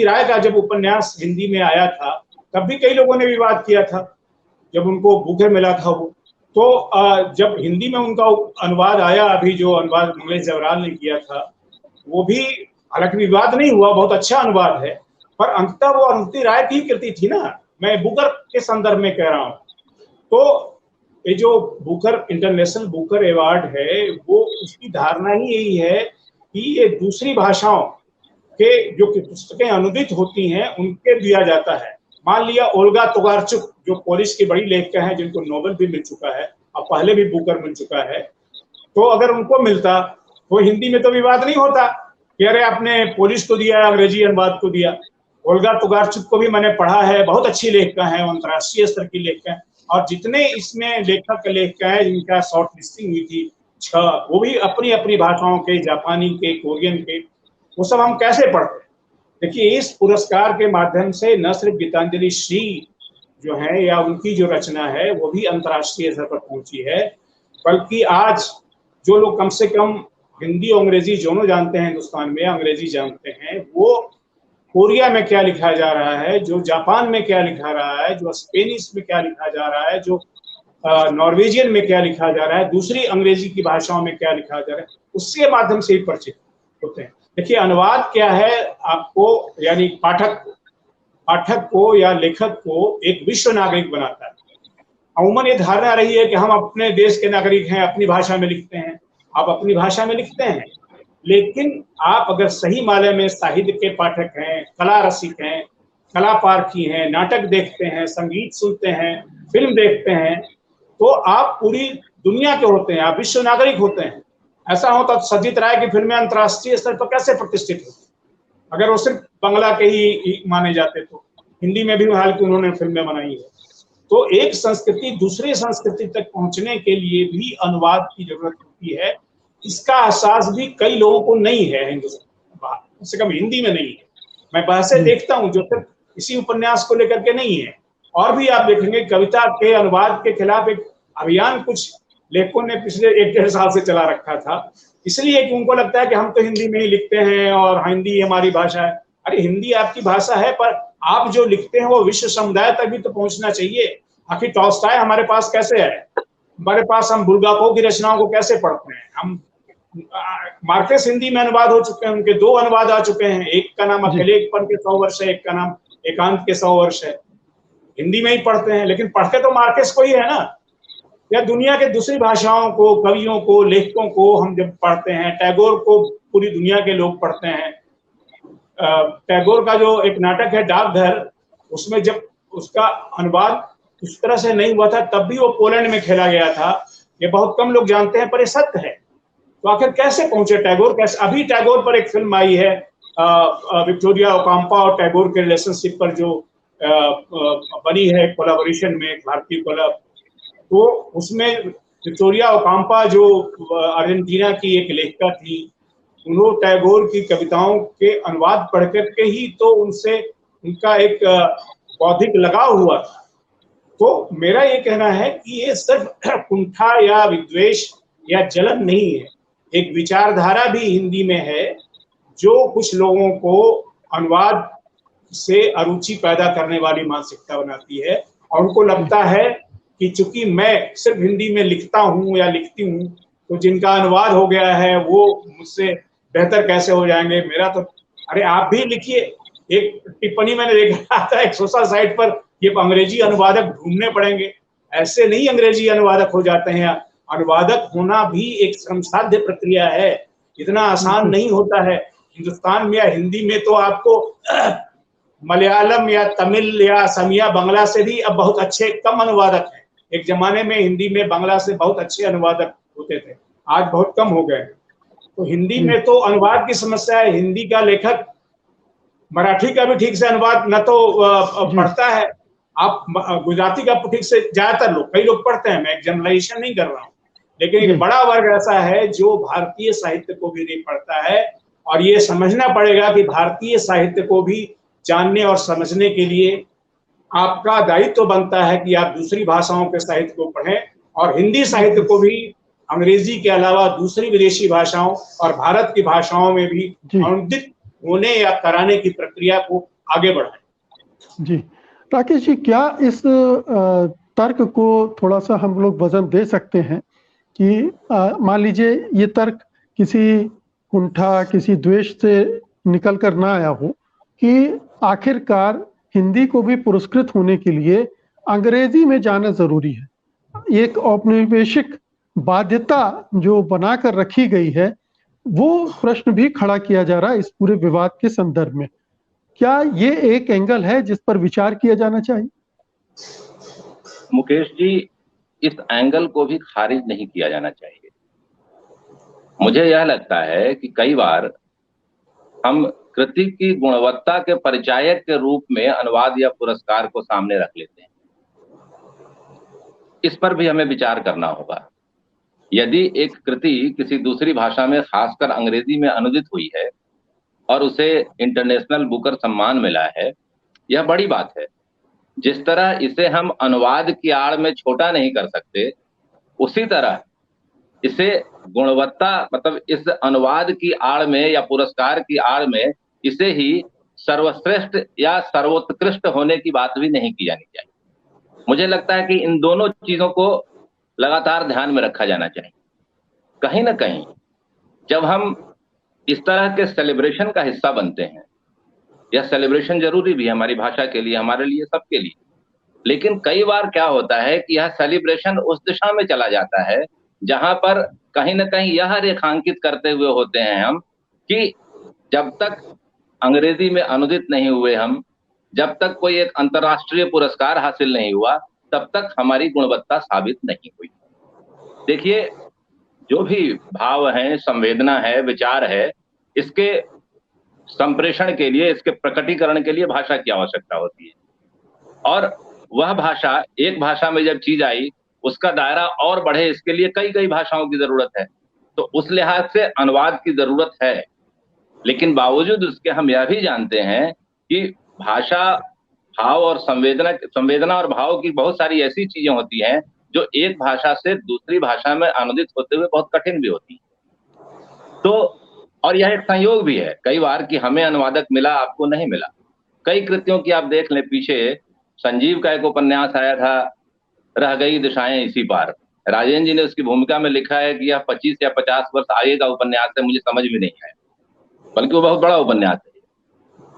राय का जब उपन्यास हिंदी में आया था, तब भी कई लोगों ने विवाद किया था जब उनको बुकर मिला था वो। तो जब हिंदी में उनका अनुवाद आया, अभी जो अनुवाद मंगलेश जवराल ने किया था, वो भी हालांकि विवाद नहीं हुआ, बहुत अच्छा अनुवाद है, पर अंततः वो अरुंधति राय की कृति थी ना, मैं बुकर के संदर्भ में कह रहा हूँ। तो ये जो बुकर इंटरनेशनल बुकर अवार्ड है, वो उसकी धारणा ही यही है कि ये दूसरी भाषाओं के जो पुस्तकें अनुदित होती हैं उनके दिया जाता है। मान लिया ओल्गा तोकारचुक जो पोलिश की बड़ी लेखिका हैं, जिनको नोबेल भी मिल चुका है और पहले भी बुकर मिल चुका है, तो अगर उनको मिलता तो हिंदी में तो विवाद नहीं होता कि अरे आपने पोलिश को दिया, अंग्रेजी अनुवाद को दिया। ओल्गा तोकारचुक को भी मैंने पढ़ा है, बहुत अच्छी लेखिका है, अंतर्राष्ट्रीय स्तर की लेखिका है, और जितने इसमें लेखक लेखिका है जिनका शॉर्ट लिस्टिंग हुई थी 6, वो भी अपनी अपनी भाषाओं के, जापानी के, कोरियन के, वो सब हम कैसे पढ़ते हैं। देखिए, इस पुरस्कार के माध्यम से न सिर्फ गीतांजलि श्री जो है या उनकी जो रचना है वो भी अंतर्राष्ट्रीय स्तर पर पहुंची है, बल्कि आज जो लोग कम से कम हिंदी और अंग्रेजी दोनों जानते हैं, हिंदुस्तान में अंग्रेजी जानते हैं, वो कोरिया में क्या लिखा जा रहा है, जो जापान में क्या लिखा रहा है, जो स्पेनिश में क्या लिखा जा रहा है, जो नॉर्वेजियन में क्या लिखा जा रहा है, दूसरी अंग्रेजी की भाषाओं में क्या लिखा जा रहा है, उसके माध्यम से ही परिचित होते हैं। देखिए, अनुवाद क्या है आपको, यानी पाठक को या लेखक को एक विश्व नागरिक बनाता है। अमूमन ये धारणा रही है कि हम अपने देश के नागरिक हैं, अपनी भाषा में लिखते हैं, आप अपनी भाषा में लिखते हैं, लेकिन आप अगर सही मायने में साहित्य के पाठक हैं, कला रसिक हैं, कला पारखी हैं, नाटक देखते हैं, संगीत सुनते हैं, फिल्म देखते हैं, तो आप पूरी दुनिया के होते हैं, आप विश्व नागरिक होते हैं। ऐसा होता तो सजीत राय की फिल्में अंतर्राष्ट्रीय स्तर पर कैसे प्रतिष्ठित होती, अगर वो सिर्फ बांग्ला के ही माने जाते तो। हिंदी में भी हालांकि उन्होंने फिल्में बनाई है। तो एक संस्कृति दूसरे संस्कृति तक पहुंचने के लिए भी अनुवाद की जरूरत होती है। इसका एहसास भी कई लोगों को नहीं है, हिंदुस्तान कम से कम हिंदी में नहीं है। मैं बहसें देखता हूँ जो सिर्फ इसी उपन्यास को लेकर के नहीं है, और भी आप देखेंगे कविता के अनुवाद के खिलाफ एक अभियान कुछ लेखकों ने पिछले 1-1.5 साल से चला रखा था, इसलिए कि उनको लगता है कि हम तो हिंदी में ही लिखते हैं और हिंदी हमारी भाषा है। अरे हिंदी आपकी भाषा है, पर आप जो लिखते हैं वो विश्व समुदाय तक भी तो पहुंचना चाहिए। आखिर टॉल्स्टॉय हमारे पास कैसे है, हमारे पास हम बुल्गाकोव की रचनाओं को कैसे पढ़ते हैं, हम मार्केस हिंदी में अनुवाद हो चुके हैं, उनके 2 अनुवाद आ चुके हैं, एक का नाम अकेलेपन के 100 वर्ष है, एक का नाम एकांत के 100 वर्ष है। हिंदी में ही पढ़ते हैं, लेकिन पढ़ते तो मार्केस को ही है ना। या दुनिया के दूसरी भाषाओं को, कवियों को, लेखकों को हम जब पढ़ते हैं, टैगोर को पूरी दुनिया के लोग पढ़ते हैं। टैगोर का जो एक नाटक है डाकघर, उसमें जब उसका अनुवाद उस तरह से नहीं हुआ था तब भी वो पोलैंड में खेला गया था। ये बहुत कम लोग जानते हैं, पर ये सत्य है। तो आखिर कैसे पहुंचे टैगोर, कैसे? अभी टैगोर पर एक फिल्म आई है विक्टोरिया ओकाम्पा और टैगोर के रिलेशनशिप पर, जो बनी है कोलैबोरेशन में, एक भारतीय कोलैब। तो उसमें विक्टोरिया ओकाम्पा जो अर्जेंटीना की एक लेखिका थी, उन्होंने टैगोर की कविताओं के अनुवाद पढ़ करके ही तो उनसे उनका एक बौद्धिक लगाव हुआ था। तो मेरा ये कहना है कि ये सिर्फ कुंठा या विद्वेष या जलन नहीं है, एक विचारधारा भी हिंदी में है जो कुछ लोगों को अनुवाद से अरुचि पैदा करने वाली मानसिकता बनाती है, और उनको लगता है कि चूंकि मैं सिर्फ हिंदी में लिखता हूँ या लिखती हूँ, तो जिनका अनुवाद हो गया है वो मुझसे बेहतर कैसे हो जाएंगे, मेरा तो। अरे आप भी लिखिए। एक टिप्पणी मैंने देखा था एक सोशल साइट पर, ये अंग्रेजी अनुवादक ढूंढने पड़ेंगे। ऐसे नहीं अंग्रेजी अनुवादक हो जाते हैं। अनुवादक होना भी एक श्रमसाध्य प्रक्रिया है, इतना आसान नहीं होता है। हिंदुस्तान में या हिंदी में तो आपको मलयालम या तमिल या असमिया बांग्ला से भी अब बहुत अच्छे कम अनुवादक हैं। एक जमाने में हिंदी में बांग्ला से बहुत अच्छे अनुवादक होते थे, आज बहुत कम हो गए। तो हिंदी में तो अनुवाद की समस्या है। हिंदी का लेखक मराठी का भी ठीक से अनुवाद न तो पढ़ता है, आप गुजराती का ठीक से ज्यादातर लोग, कई लोग पढ़ते हैं, मैं एक जनरलाइजेशन नहीं कर रहा हूँ, लेकिन एक बड़ा वर्ग ऐसा है जो भारतीय साहित्य को भी नहीं पढ़ता है। और ये समझना पड़ेगा कि भारतीय साहित्य को भी जानने और समझने के लिए आपका दायित्व बनता है कि आप दूसरी भाषाओं के साहित्य को पढ़ें, और हिंदी साहित्य को भी अंग्रेजी के अलावा दूसरी विदेशी भाषाओं और भारत की भाषाओं में भी अनुदित होने या कराने की प्रक्रिया को आगे बढ़ाएं। जी राकेश जी, क्या इस तर्क को थोड़ा सा हम लोग वजन दे सकते हैं कि मान लीजिए ये तर्क किसी कुंठा, किसी द्वेष से निकल कर ना आया हो कि आखिरकार हिंदी को भी पुरस्कृत होने के लिए अंग्रेजी में जाना जरूरी है। एक औपनिवेशिक बाध्यता जो बनाकर रखी गई है, वो प्रश्न भी खड़ा किया जा रहा है इस पूरे विवाद के संदर्भ में। क्या ये एक एंगल है जिस पर विचार किया जाना चाहिए? मुकेश जी, इस एंगल को भी खारिज नहीं किया जाना चाहिए। मुझे यह लगता है कि कई बार हम कृति की गुणवत्ता के परिचायक के रूप में अनुवाद या पुरस्कार को सामने रख लेते हैं। इस पर भी हमें विचार करना होगा। यदि एक कृति किसी दूसरी भाषा में, खासकर अंग्रेजी में अनुदित हुई है और उसे इंटरनेशनल बुकर सम्मान मिला है, यह बड़ी बात है। जिस तरह इसे हम अनुवाद की आड़ में छोटा नहीं कर सकते, उसी तरह इसे गुणवत्ता, मतलब इस अनुवाद की आड़ में या पुरस्कार की आड़ में इसे ही सर्वश्रेष्ठ या सर्वोत्कृष्ट होने की बात भी नहीं की जानी चाहिए। मुझे लगता है कि इन दोनों चीजों को लगातार ध्यान में रखा जाना चाहिए। कहीं ना कहीं जब हम इस तरह के सेलिब्रेशन का हिस्सा बनते हैं, यह सेलिब्रेशन जरूरी भी है हमारी भाषा के लिए, हमारे लिए, सबके लिए, लेकिन कई बार क्या होता है कि यह सेलिब्रेशन उस दिशा में चला जाता है जहां पर कहीं ना कहीं यह रेखांकित करते हुए होते हैं हम कि जब तक अंग्रेजी में अनुदित नहीं हुए हम, जब तक कोई एक अंतर्राष्ट्रीय पुरस्कार हासिल नहीं हुआ, तब तक हमारी गुणवत्ता साबित नहीं हुई। देखिए, जो भी भाव हैं, संवेदना है, विचार है, इसके संप्रेषण के लिए, इसके प्रकटीकरण के लिए भाषा की आवश्यकता होती है। और वह भाषा, एक भाषा में जब चीज आई, उसका दायरा और बढ़े, इसके लिए कई कई भाषाओं की जरूरत है। तो उस लिहाज से अनुवाद की जरूरत है, लेकिन बावजूद उसके हम यह भी जानते हैं कि भाषा, भाव और संवेदना और भाव की बहुत सारी ऐसी चीजें होती हैं जो एक भाषा से दूसरी भाषा में अनुदित होते हुए बहुत कठिन भी होती है। तो और यह एक संयोग भी है कई बार कि हमें अनुवादक मिला, आपको नहीं मिला। कई कृतियों की आप देख लें, पीछे संजीव का एक उपन्यास आया था, रह गई दिशाएं इसी पार। राजेंद्र जी ने उसकी भूमिका में लिखा है कि यह 25 या 50 वर्ष आगे का उपन्यास है, मुझे समझ में नहीं आया, बल्कि वो बहुत बड़ा उपन्यास है।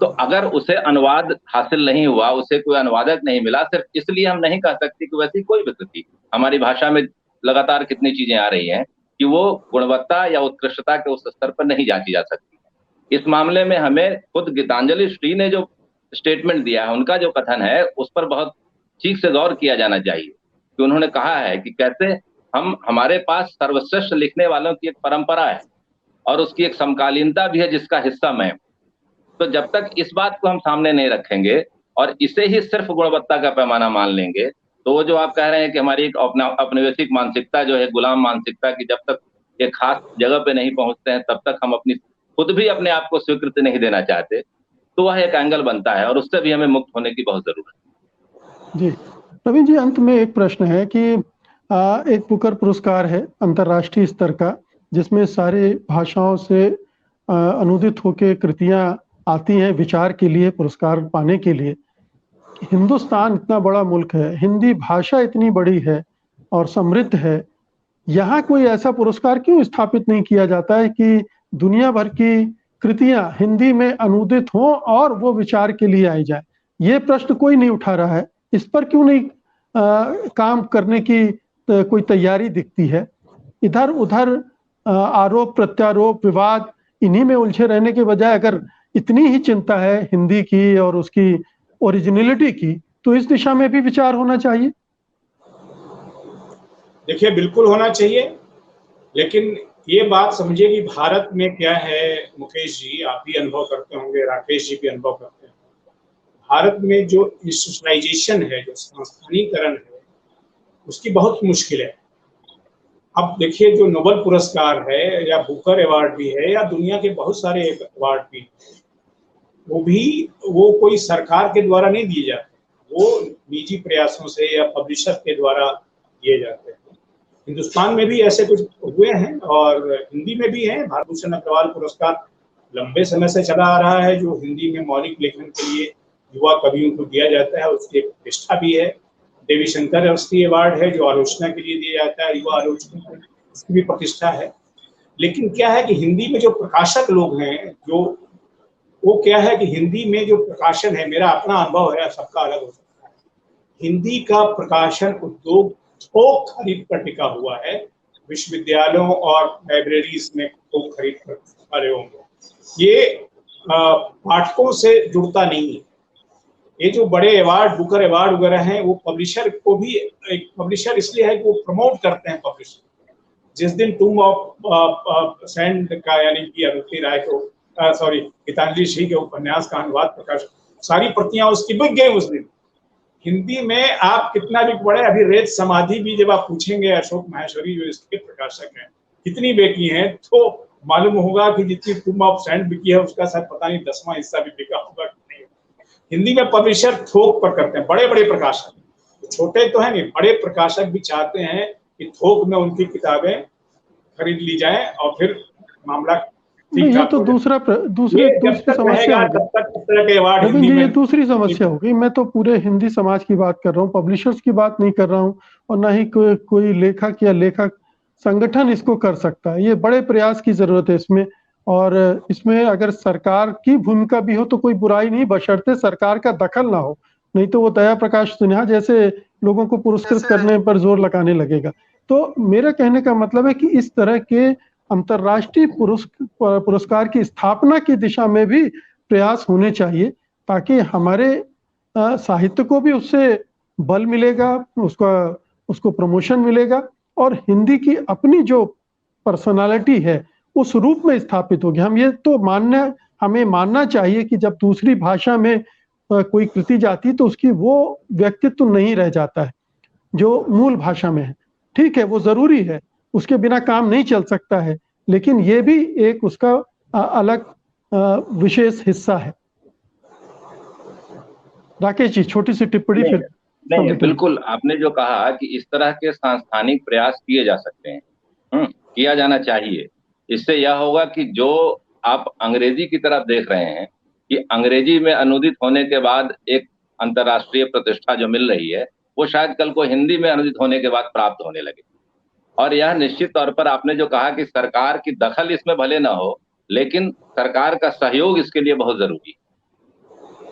तो अगर उसे अनुवाद हासिल नहीं हुआ, उसे कोई अनुवादक नहीं मिला, सिर्फ इसलिए हम नहीं कह सकते कि वैसी कोई भी कृति, हमारी भाषा में लगातार कितनी चीजें आ रही हैं कि वो गुणवत्ता या उत्कृष्टता के उस स्तर पर नहीं जांची जा सकती। इस मामले में हमें खुद गीतांजलि श्री ने जो स्टेटमेंट दिया है, उनका जो कथन है, उस पर बहुत ठीक से गौर किया जाना चाहिए कि उन्होंने कहा है कि कैसे हमारे पास सर्वश्रेष्ठ लिखने वालों की एक परंपरा है और उसकी एक समकालीनता भी है जिसका हिस्सा मैं। तो जब तक इस बात को हम सामने नहीं रखेंगे और इसे ही सिर्फ गुणवत्ता का पैमाना मान लेंगे, तो वो जो आप कह रहे हैं कि हमारी एक औपनिवेशिक मानसिकता जो है, गुलाम मानसिकता की, जब तक एक खास जगह पे नहीं पहुंचते हैं तब तक हम खुद भी अपने आप को स्वीकृति नहीं देना चाहते, तो वह एक एंगल बनता है और उससे भी हमें मुक्त होने की बहुत जरूरत है। जी रवीन जी, अंत में एक प्रश्न है कि एक बुकर पुरस्कार है अंतर्राष्ट्रीय स्तर का, जिसमें सारे भाषाओं से अनुदित होकर कृतियां आती हैं विचार के लिए, पुरस्कार पाने के लिए। हिंदुस्तान इतना बड़ा मुल्क है, हिंदी भाषा इतनी बड़ी है और समृद्ध है, यहाँ कोई ऐसा पुरस्कार क्यों स्थापित नहीं किया जाता है कि दुनिया भर की कृतियां हिंदी में अनुदित हों और वो विचार के लिए आई जाए? ये प्रश्न कोई नहीं उठा रहा है। इस पर क्यों नहीं काम करने की कोई तैयारी दिखती है? इधर उधर आरोप प्रत्यारोप, विवाद, इन्हीं में उलझे रहने के बजाय अगर इतनी ही चिंता है हिंदी की और उसकी ओरिजिनलिटी की, तो इस दिशा में भी विचार होना चाहिए। देखिए, बिल्कुल होना चाहिए, लेकिन ये बात समझिए कि भारत में क्या है, मुकेश जी आप भी अनुभव करते होंगे, राकेश जी भी अनुभव करते हैं, भारत में जो इंस्टीट्यूशनलाइजेशन है, जो संस्थानीकरण है, उसकी बहुत मुश्किल है। अब देखिए, जो नोबेल पुरस्कार है या बुकर अवार्ड भी है या दुनिया के बहुत सारे अवार्ड भी, वो कोई सरकार के द्वारा नहीं दिए जाते, वो निजी प्रयासों से या पब्लिशर के द्वारा दिए जाते हैं। हिंदुस्तान में भी ऐसे कुछ हुए हैं और हिंदी में भी हैं। भारत भूषण अग्रवाल पुरस्कार लंबे समय से चला आ रहा है, जो हिंदी में मौलिक लेखन के लिए युवा कवियों को दिया जाता है, उसकी एक प्रतिष्ठा भी है। देवी शंकर अवस्थी अवार्ड है जो आलोचना के लिए दिया जाता है युवा आलोचकों को, उसकी भी प्रतिष्ठा है। लेकिन क्या है कि हिंदी में जो प्रकाशक लोग हैं, जो वो क्या है कि हिंदी में जो प्रकाशन है, मेरा अपना अनुभव है, सबका अलग हो सकता है, हिंदी का प्रकाशन उद्योग थोक खरीद पर टिका हुआ है। विश्वविद्यालयों और लाइब्रेरीज में थोक खरीद पर कार्य होंगे, ये पाठकों से जुड़ता नहीं है। ये जो बड़े अवार्ड, बुकर अवार्ड वगैरह हैं, वो पब्लिशर को भी, एक पब्लिशर इसलिए है कि वो प्रमोट करते हैं पब्लिशर। जिस दिन टूम ऑफ सैंड का, यानी कि अरुंधति राय को, सॉरी, गीतांजलि श्री के उपन्यास का अनुवाद प्रकाश, सारी प्रतियां उसकी बिक गई उस दिन। हिंदी में आप कितना भी पढ़े, अभी रेत समाधि भी जब आप पूछेंगे अशोक माहेश्वरी जो इसके प्रकाशक हैं कितनी बिकी हैं, तो मालूम होगा कि जितनी टूम ऑफ सैंड बिकी है उसका शायद पता नहीं 10वां हिस्सा भी बिका होगा कि नहीं। हिंदी में पब्लिशर थोक पर करते हैं, बड़े बड़े प्रकाशक, छोटे तो है नहीं, बड़े प्रकाशक भी चाहते हैं कि थोक में उनकी किताबें खरीद ली जाएं और फिर मामला ठीक ये ठाक तो हो जाए। दूसरी ये जब तक समस्या रहेगा होगी। तब तक इस तरह के अवार्ड रविंद्र हिंदी जी, ये में दूसरी समस्या होगी। मैं तो पूरे हिंदी समाज की बात कर रहा हूँ, पब्लिशर्स की बात नहीं कर रहा हूँ, और ना ही कोई लेखक या लेखक संगठन इसको कर सकता है। ये बड़े प्रयास की जरूरत है इसमें, और इसमें अगर सरकार की भूमिका भी हो तो कोई बुराई नहीं, बशर्ते सरकार का दखल ना हो, नहीं तो वो दया प्रकाश सिन्हा जैसे लोगों को पुरस्कृत करने पर जोर लगाने लगेगा। तो मेरा कहने का मतलब है कि इस तरह के अंतर्राष्ट्रीय पुरस्कार की स्थापना की दिशा में भी प्रयास होने चाहिए, ताकि हमारे साहित्य को भी उससे बल मिलेगा, उसको प्रमोशन मिलेगा, और हिंदी की अपनी जो पर्सनालिटी है उस रूप में स्थापित होगी। हमें मानना चाहिए कि जब दूसरी भाषा में कोई कृति जाती तो उसकी वो व्यक्तित्व नहीं रह जाता है जो मूल भाषा में है। ठीक है, वो जरूरी है, उसके बिना काम नहीं चल सकता है, लेकिन ये भी एक उसका अलग विशेष हिस्सा है। राकेश जी, छोटी सी टिप्पणी नहीं, फिर नहीं, complete बिल्कुल आपने जो कहा कि इस तरह के सांस्थानिक प्रयास किए जा सकते हैं, किया जाना चाहिए। इससे यह होगा कि जो आप अंग्रेजी की तरफ देख रहे हैं कि अंग्रेजी में अनुदित होने के बाद एक अंतर्राष्ट्रीय प्रतिष्ठा जो मिल रही है, वो शायद कल को हिंदी में अनुदित होने के बाद प्राप्त होने लगे। और यह निश्चित तौर पर आपने जो कहा कि सरकार की दखल इसमें भले ना हो, लेकिन सरकार का सहयोग इसके लिए बहुत जरूरी है।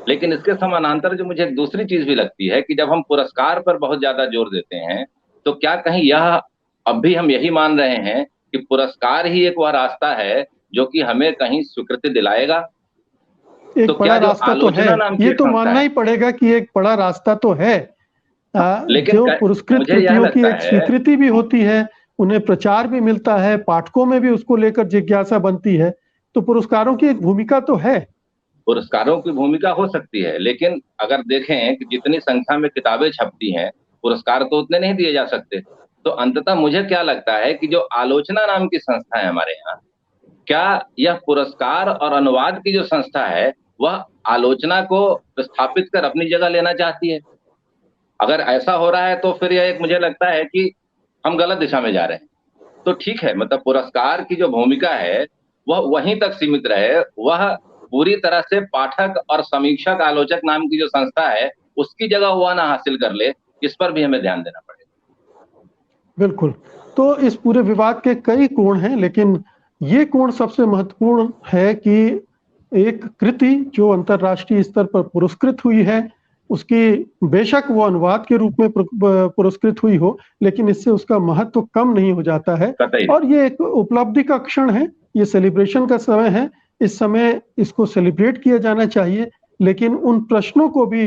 लेकिन इसके समानांतर जो मुझे एक दूसरी चीज भी लगती है कि जब हम पुरस्कार पर बहुत ज्यादा जोर देते हैं, तो क्या कहीं यह अब भी हम यही मान रहे हैं कि पुरस्कार ही एक वह रास्ता है जो कि हमें कहीं स्वीकृति दिलाएगा? एक तो बड़ा क्या जो रास्ता तो है, आलोचना नाम की ये एक तो संस्था मानना है, ही पड़ेगा कि एक बड़ा रास्ता तो है। लेकिन जो पुरस्कृत मुझे यह कृतियों की लगता एक है स्वीकृति भी होती है, उन्हें प्रचार भी मिलता है, पाठकों में भी उसको लेकर जिज्ञासा बनती है, तो पुरस्कारों की एक भूमिका तो है। पुरस्कारों की भूमिका हो सकती है, लेकिन अगर देखें कि जितनी संख्या में किताबें छपती हैं, पुरस्कार तो उतने नहीं दिए जा सकते। तो अंततः मुझे क्या लगता है कि जो आलोचना नाम की संस्था है हमारे यहाँ, क्या यह पुरस्कार और अनुवाद की जो संस्था है वह आलोचना को स्थापित कर अपनी जगह लेना चाहती है? अगर ऐसा हो रहा है तो फिर यह एक मुझे लगता है कि हम गलत दिशा में जा रहे हैं। तो ठीक है, मतलब पुरस्कार की जो भूमिका है वह वहीं तक सीमित रहे, वह पूरी तरह से पाठक और समीक्षक आलोचक नाम की जो संस्था है उसकी जगह वह ना हासिल कर ले, इस पर भी हमें ध्यान देना पड़ेगा। बिल्कुल। तो इस पूरे विवाद के कई कोण हैं, लेकिन ये कोण सबसे महत्वपूर्ण है कि एक कृति जो अंतर्राष्ट्रीय स्तर पर पुरस्कृत हुई है, उसकी बेशक वो अनुवाद के रूप में पुरस्कृत हुई हो, लेकिन इससे उसका महत्व कम नहीं हो जाता है। कतई और ये एक उपलब्धि का क्षण है, ये सेलिब्रेशन का समय है, इस समय इसको सेलिब्रेट किया जाना चाहिए, लेकिन उन प्रश्नों को भी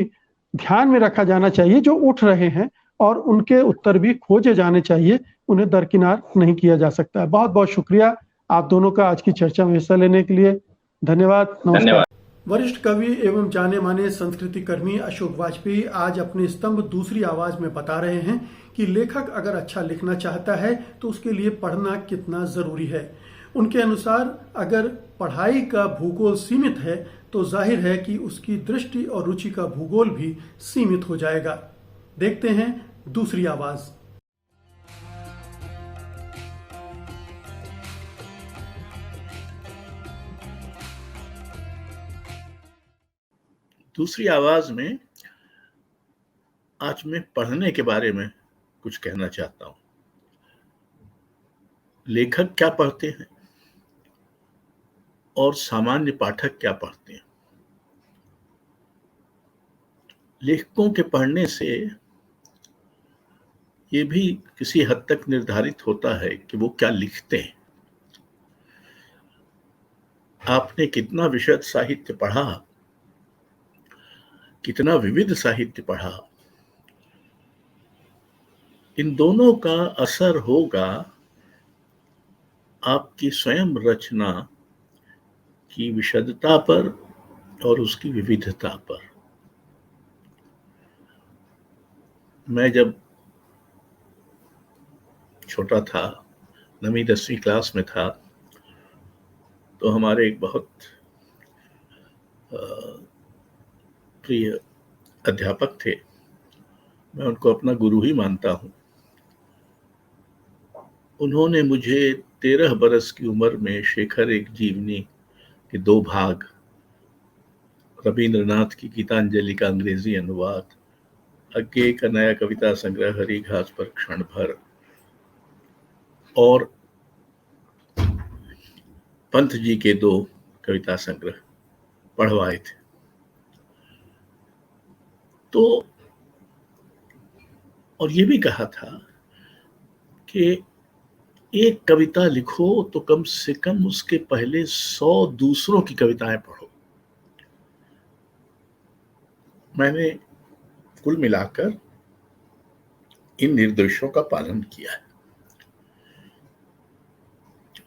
ध्यान में रखा जाना चाहिए जो उठ रहे हैं, और उनके उत्तर भी खोजे जाने चाहिए, उन्हें दरकिनार नहीं किया जा सकता है। बहुत बहुत शुक्रिया आप दोनों का आज की चर्चा में हिस्सा लेने के लिए। धन्यवाद, नमस्कार। धन्यवाद। वरिष्ठ कवि एवं जाने माने संस्कृति कर्मी अशोक वाजपेयी आज अपने स्तंभ दूसरी आवाज में बता रहे हैं कि लेखक अगर अच्छा लिखना चाहता है तो उसके लिए पढ़ना कितना जरूरी है। उनके अनुसार अगर पढ़ाई का भूगोल सीमित है तो जाहिर है कि उसकी दृष्टि और रुचि का भूगोल भी सीमित हो जाएगा। देखते हैं दूसरी आवाज। दूसरी आवाज में आज मैं पढ़ने के बारे में कुछ कहना चाहता हूं। लेखक क्या पढ़ते हैं और सामान्य पाठक क्या पढ़ते हैं। लेखकों के पढ़ने से ये भी किसी हद तक निर्धारित होता है कि वो क्या लिखते हैं। आपने कितना विशद साहित्य पढ़ा, कितना विविध साहित्य पढ़ा, इन दोनों का असर होगा आपकी स्वयं रचना की विशदता पर और उसकी विविधता पर। मैं जब छोटा था, 9वीं-10वीं क्लास में था, तो हमारे एक बहुत प्रिय अध्यापक थे, मैं उनको अपना गुरु ही मानता हूँ। उन्होंने मुझे 13 बरस की उम्र में शेखर एक जीवनी के 2 भाग, रविंद्रनाथ की गीतांजलि का अंग्रेजी अनुवाद, अज्ञे का नया कविता संग्रह हरी घास पर क्षण भर और पंत जी के 2 कविता संग्रह पढ़वाए थे। तो और ये भी कहा था कि एक कविता लिखो तो कम से कम उसके पहले 100 दूसरों की कविताएं पढ़ो। मैंने कुल मिलाकर इन निर्देशों का पालन किया है।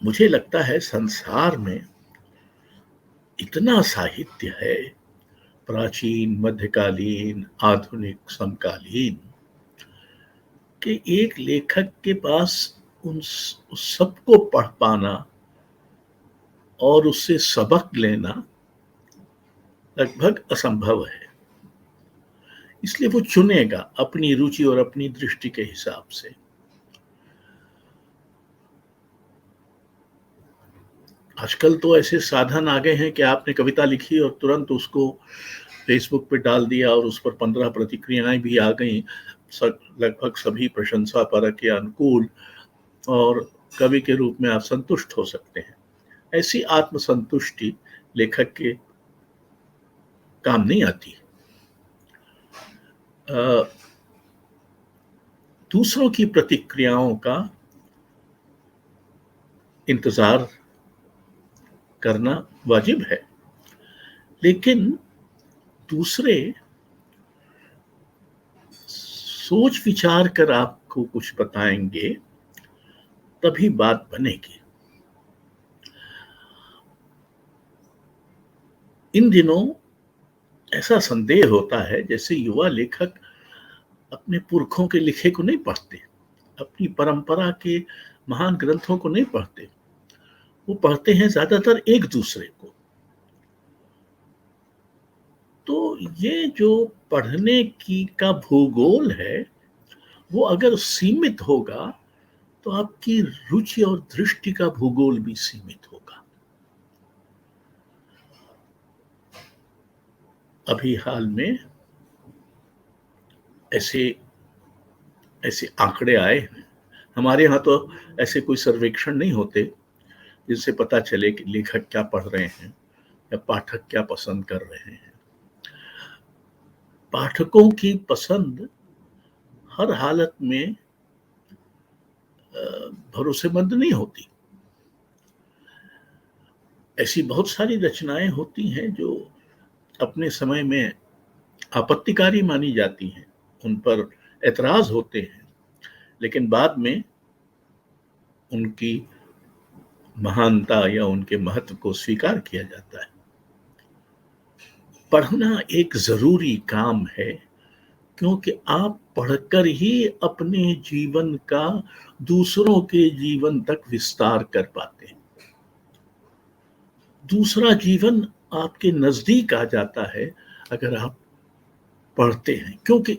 मुझे लगता है संसार में इतना साहित्य है, प्राचीन, मध्यकालीन, आधुनिक, समकालीन, कि एक लेखक के पास उस सबको पढ़ पाना और उससे सबक लेना लगभग असंभव है। इसलिए वो चुनेगा अपनी रुचि और अपनी दृष्टि के हिसाब से। आजकल तो ऐसे साधन आ गए हैं कि आपने कविता लिखी और तुरंत उसको फेसबुक पे डाल दिया और उस पर 15 प्रतिक्रियाएं भी आ गई, लगभग सभी प्रशंसा परक या अनुकूल, और कवि के रूप में आप संतुष्ट हो सकते हैं। ऐसी आत्मसंतुष्टि लेखक के काम नहीं आती। दूसरों की प्रतिक्रियाओं का इंतजार करना वाजिब है, लेकिन दूसरे सोच विचार कर आपको कुछ बताएंगे तभी बात बनेगी। इन दिनों ऐसा संदेह होता है जैसे युवा लेखक अपने पुरखों के लिखे को नहीं पढ़ते, अपनी परंपरा के महान ग्रंथों को नहीं पढ़ते, वो पढ़ते हैं ज्यादातर एक दूसरे को। तो ये जो पढ़ने की का भूगोल है, वो अगर सीमित होगा तो आपकी रुचि और दृष्टि का भूगोल भी सीमित होगा। अभी हाल में ऐसे आंकड़े आए हैं। हमारे यहाँ तो ऐसे कोई सर्वेक्षण नहीं होते जिससे पता चले कि लेखक क्या पढ़ रहे हैं या पाठक क्या पसंद कर रहे हैं। पाठकों की पसंद हर हालत में भरोसेमंद नहीं होती। ऐसी बहुत सारी रचनाएं होती हैं जो अपने समय में आपत्तिकारी मानी जाती हैं, उन पर ऐतराज होते हैं, लेकिन बाद में उनकी महानता या उनके महत्व को स्वीकार किया जाता है। पढ़ना एक जरूरी काम है, क्योंकि आप पढ़कर ही अपने जीवन का दूसरों के जीवन तक विस्तार कर पाते हैं। दूसरा जीवन आपके नजदीक आ जाता है अगर आप पढ़ते हैं, क्योंकि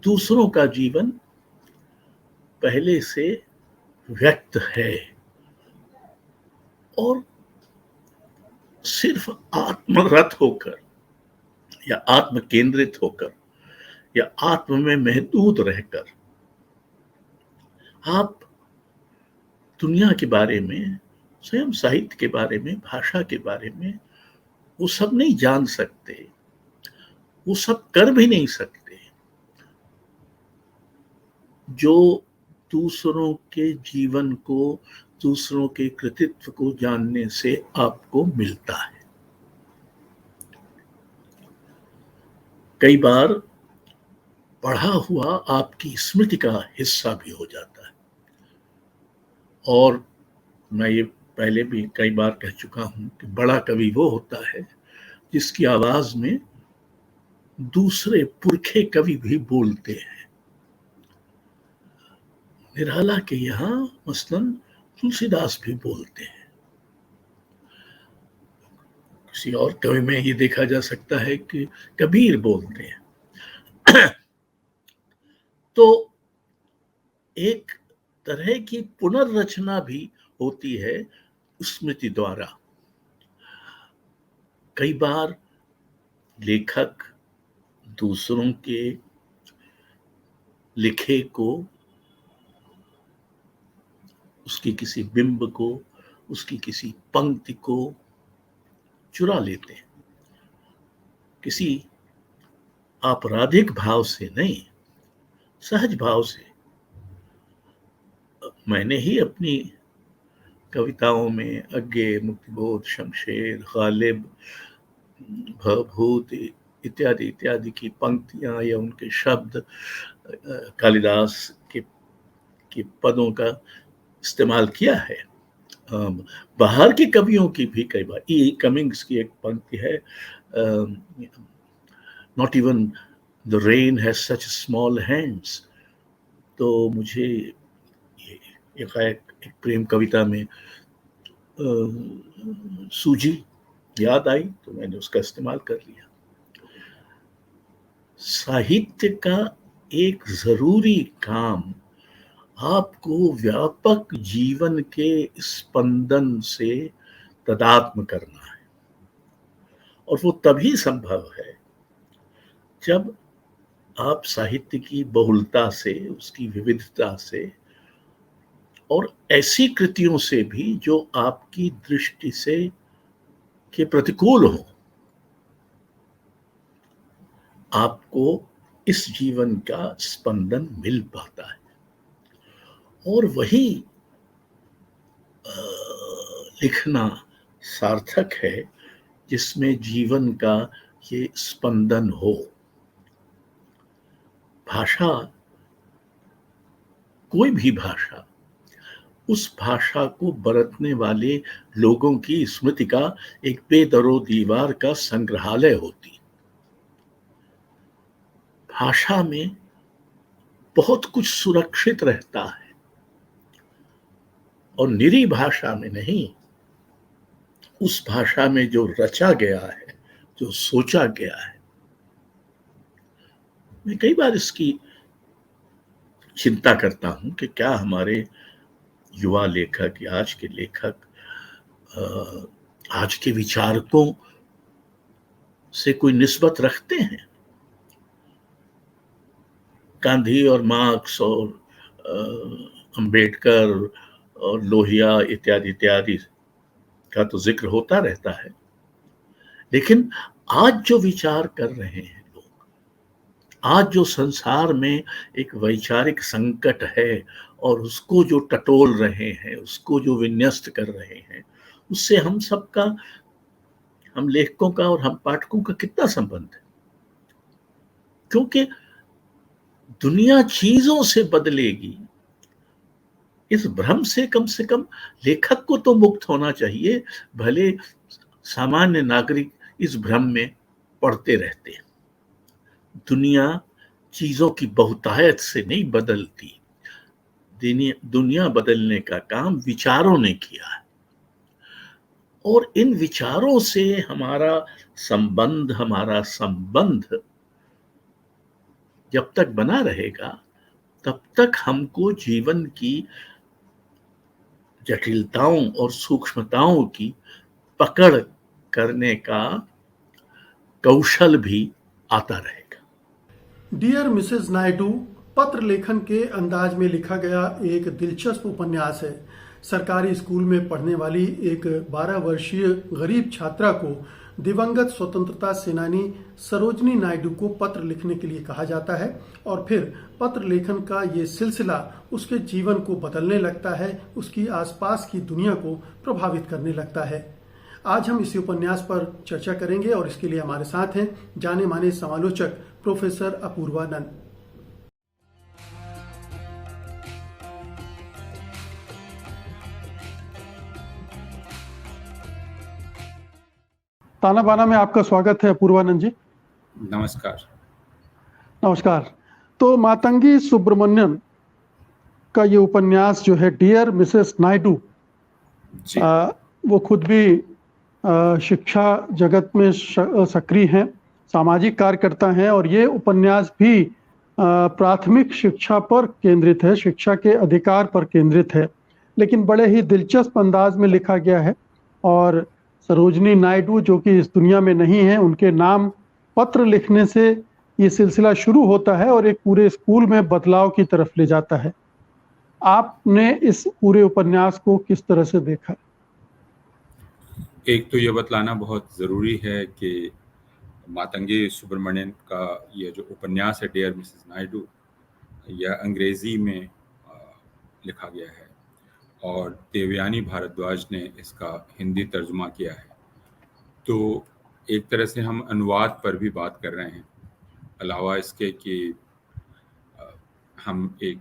दूसरों का जीवन पहले से व्यक्त है और सिर्फ आत्मरत होकर या आत्म केंद्रित होकर या आत्म में महदूद रहकर आप दुनिया के बारे में, स्वयं साहित्य के बारे में, भाषा के बारे में वो सब नहीं जान सकते। वो सब कर भी नहीं सकते जो दूसरों के जीवन को, दूसरों के कृतित्व को जानने से आपको मिलता है। कई बार पढ़ा हुआ आपकी स्मृति का हिस्सा भी हो जाता है। और मैं ये पहले भी कई बार कह चुका हूं कि बड़ा कवि वो होता है जिसकी आवाज में दूसरे पुरखे कवि भी बोलते हैं। निराला के यहाँ मसलन तुलसीदास भी बोलते हैं। किसी और कवि में ये देखा जा सकता है कि कबीर बोलते हैं। तो एक तरह की पुनर्रचना भी होती है स्मृति द्वारा। कई बार लेखक दूसरों के लिखे को, उसकी किसी बिंब को, उसकी किसी पंक्ति को चुरा लेते हैं, किसी आपराधिक भाव से नहीं, सहज भाव से। मैंने ही अपनी कविताओं में अज्ञे, मुक्तिबोध, शमशेर, गालिब, भवभूत इत्यादि इत्यादि की पंक्तियां या उनके शब्द, कालिदास के पदों का इस्तेमाल किया है। बाहर के कवियों की भी कई बार, ई कमिंग्स की एक पंक्ति है, not even the rain has such small hands. तो मुझे एक प्रेम कविता में सूजी याद आई तो मैंने उसका इस्तेमाल कर लिया। साहित्य का एक जरूरी काम आपको व्यापक जीवन के स्पंदन से तदात्म करना है, और वो तभी संभव है जब आप साहित्य की बहुलता से, उसकी विविधता से और ऐसी कृतियों से भी जो आपकी दृष्टि से के प्रतिकूल हो, आपको इस जीवन का स्पंदन मिल पाता है। और वही लिखना सार्थक है जिसमें जीवन का ये स्पंदन हो। भाषा, कोई भी भाषा, उस भाषा को बरतने वाले लोगों की स्मृति का एक बेदरो दीवार का संग्रहालय होती। भाषा में बहुत कुछ सुरक्षित रहता है, और निरी भाषा में नहीं, उस भाषा में जो रचा गया है, जो सोचा गया है। मैं कई बार इसकी चिंता करता हूं कि क्या हमारे युवा लेखक या आज के लेखक आज के विचारकों से कोई निस्बत रखते हैं। गांधी और मार्क्स और अंबेडकर और लोहिया इत्यादि इत्यादि का तो जिक्र होता रहता है, लेकिन आज जो विचार कर रहे हैं लोग, आज जो संसार में एक वैचारिक संकट है और उसको जो टटोल रहे हैं, उसको जो विन्यस्त कर रहे हैं, उससे हम सबका, हम लेखकों का और हम पाठकों का कितना संबंध है? क्योंकि दुनिया चीजों से बदलेगी, इस भ्रम से कम लेखक को तो मुक्त होना चाहिए। भले सामान्य नागरिक इस भ्रम में पड़ते रहते हैं। दुनिया चीजों की बहुतायत से नहीं बदलती, दुनिया बदलने का काम विचारों ने किया है, और इन विचारों से हमारा संबंध जब तक बना रहेगा, तब तक हमको जीवन की जटिलताओं और सूक्ष्मताओं की पकड़ करने का कौशल भी आता रहेगा। डियर मिसेस नायडू पत्र लेखन के अंदाज में लिखा गया एक दिलचस्प उपन्यास है। सरकारी स्कूल में पढ़ने वाली एक 12 वर्षीय गरीब छात्रा को दिवंगत स्वतंत्रता सेनानी सरोजनी नायडू को पत्र लिखने के लिए कहा जाता है और फिर पत्र लेखन का ये सिलसिला उसके जीवन को बदलने लगता है, उसकी आसपास की दुनिया को प्रभावित करने लगता है। आज हम इसी उपन्यास पर चर्चा करेंगे और इसके लिए हमारे साथ हैं जाने माने समालोचक प्रोफेसर अपूर्वा नंद। ताना बाना में आपका स्वागत है अपूर्वानंद जी। नमस्कार। नमस्कार। तो मातंगी सुब्रमण्यन का ये उपन्यास जो है डियर मिसेस नायडू, वो खुद भी शिक्षा जगत में सक्रिय हैं, सामाजिक कार्यकर्ता हैं और ये उपन्यास भी प्राथमिक शिक्षा पर केंद्रित है, शिक्षा के अधिकार पर केंद्रित है, लेकिन बड़े ही दिलचस्प अंदाज में लिखा गया है। और सरोजनी नायडू जो कि इस दुनिया में नहीं है, उनके नाम पत्र लिखने से ये सिलसिला शुरू होता है और एक पूरे स्कूल में बदलाव की तरफ ले जाता है। आपने इस पूरे उपन्यास को किस तरह से देखा? एक तो ये बतलाना बहुत ज़रूरी है कि मातंगी सुब्रमण्यन का ये जो उपन्यास है डियर मिसेस नायडू, यह अंग्रेज़ी में लिखा गया है और देवयानी भारद्वाज ने इसका हिंदी तर्जुमा किया है। तो एक तरह से हम अनुवाद पर भी बात कर रहे हैं, अलावा इसके कि हम एक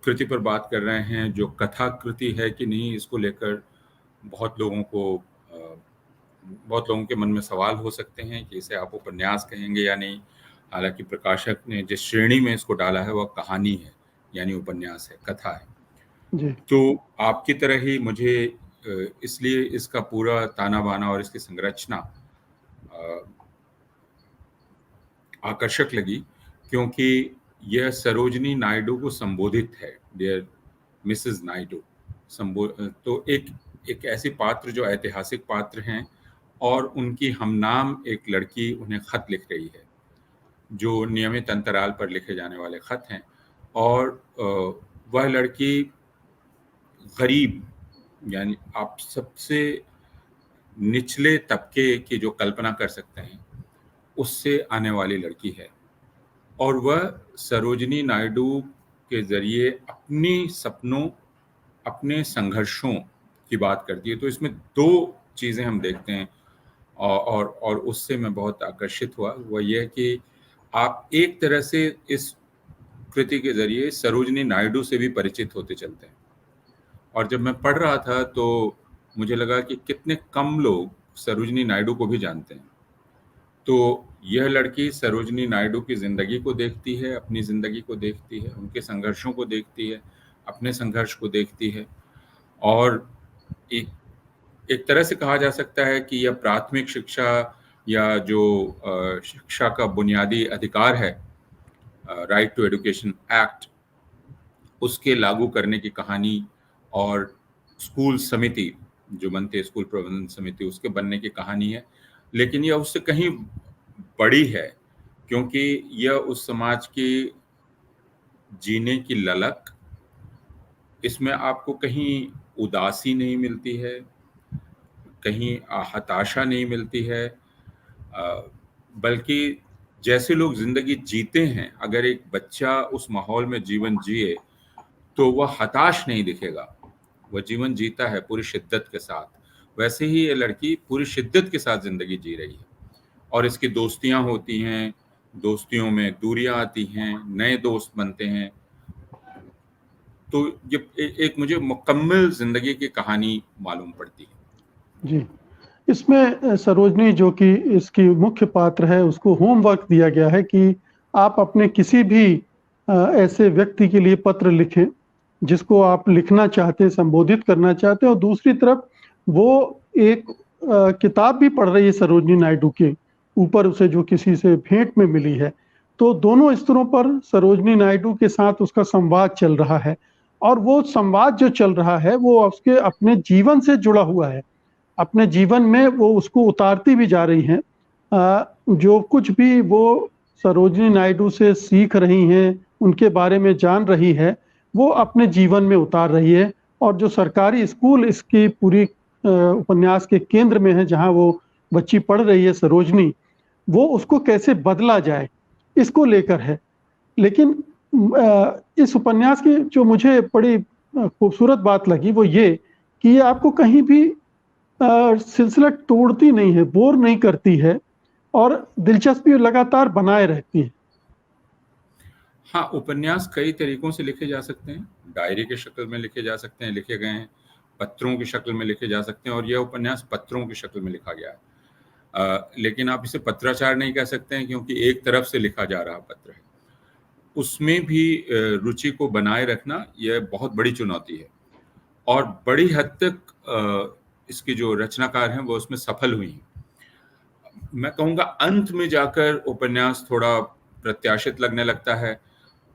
कृति पर बात कर रहे हैं जो कथा कृति है कि नहीं, इसको लेकर बहुत लोगों के मन में सवाल हो सकते हैं कि इसे आप उपन्यास कहेंगे या नहीं। हालांकि प्रकाशक ने जिस श्रेणी में इसको डाला है वह कहानी है, यानी उपन्यास है, कथा है जी। तो आपकी तरह ही मुझे इसलिए इसका पूरा ताना बाना और इसकी संरचना आकर्षक लगी क्योंकि यह सरोजनी नायडू को संबोधित है, डियर मिसेस नायडू। तो एक ऐसी पात्र जो ऐतिहासिक पात्र हैं और उनकी हमनाम एक लड़की उन्हें खत लिख रही है, जो नियमित अंतराल पर लिखे जाने वाले खत हैं। और वह लड़की गरीब, यानी आप सबसे निचले तबके की जो कल्पना कर सकते हैं उससे आने वाली लड़की है और वह सरोजनी नायडू के ज़रिए अपनी सपनों, अपने संघर्षों की बात करती है। तो इसमें दो चीज़ें हम देखते हैं और उससे मैं बहुत आकर्षित हुआ। वह यह कि आप एक तरह से इस कृति के ज़रिए सरोजनी नायडू से भी परिचित होते चलते हैं। और जब मैं पढ़ रहा था तो मुझे लगा कि कितने कम लोग सरोजनी नायडू को भी जानते हैं। तो यह लड़की सरोजनी नायडू की ज़िंदगी को देखती है, अपनी ज़िंदगी को देखती है, उनके संघर्षों को देखती है, अपने संघर्ष को देखती है। और एक तरह से कहा जा सकता है कि यह प्राथमिक शिक्षा या जो शिक्षा का बुनियादी अधिकार है, राइट टू एजुकेशन एक्ट, उसके लागू करने की कहानी और स्कूल समिति जो बनती है, स्कूल प्रबंधन समिति, उसके बनने की कहानी है। लेकिन यह उससे कहीं बड़ी है क्योंकि यह उस समाज की जीने की ललक, इसमें आपको कहीं उदासी नहीं मिलती है, कहीं हताशा नहीं मिलती है, बल्कि जैसे लोग जिंदगी जीते हैं, अगर एक बच्चा उस माहौल में जीवन जिए तो वह हताश नहीं दिखेगा, वह जीवन जीता है पूरी शिद्दत के साथ। वैसे ही ये लड़की पूरी शिद्दत के साथ जिंदगी जी रही है और इसकी दोस्तियां होती हैं, दोस्तियों में दूरियां आती हैं, नए दोस्त बनते हैं। तो ये एक मुझे मुकम्मल जिंदगी की कहानी मालूम पड़ती है जी। इसमें सरोजनी जो कि इसकी मुख्य पात्र है, उसको होमवर्क दिया गया है कि आप अपने किसी भी ऐसे व्यक्ति के लिए पत्र लिखें जिसको आप लिखना चाहते हैं, संबोधित करना चाहते हैं। और दूसरी तरफ वो एक किताब भी पढ़ रही है सरोजनी नायडू के ऊपर, उसे जो किसी से भेंट में मिली है। तो दोनों स्तरों पर सरोजनी नायडू के साथ उसका संवाद चल रहा है और वो संवाद जो चल रहा है वो उसके अपने जीवन से जुड़ा हुआ है। अपने जीवन में वो उसको उतारती भी जा रही हैं। जो कुछ भी वो सरोजनी नायडू से सीख रही हैं, उनके बारे में जान रही है, वो अपने जीवन में उतार रही है। और जो सरकारी स्कूल इसकी पूरी उपन्यास के केंद्र में है, जहाँ वो बच्ची पढ़ रही है सरोजनी, वो उसको कैसे बदला जाए, इसको लेकर है। लेकिन इस उपन्यास की जो मुझे बड़ी खूबसूरत बात लगी वो ये कि ये आपको कहीं भी सिलसिला तोड़ती नहीं है, बोर नहीं करती है और दिलचस्पी लगातार बनाए रहती है। हाँ, उपन्यास कई तरीकों से लिखे जा सकते हैं। डायरी के शक्ल में लिखे जा सकते हैं, लिखे गए हैं, पत्रों की शक्ल में लिखे जा सकते हैं, और यह उपन्यास पत्रों की शक्ल में लिखा गया है। लेकिन आप इसे पत्राचार नहीं कह सकते हैं, क्योंकि एक तरफ से लिखा जा रहा पत्र है। उसमें भी रुचि को बनाए रखना यह बहुत बड़ी चुनौती है, और बड़ी हद तक इसकी जो रचनाकार हैं वो उसमें सफल हुई हैं। मैं कहूँगा अंत में जाकर उपन्यास थोड़ा प्रत्याशित लगने लगता है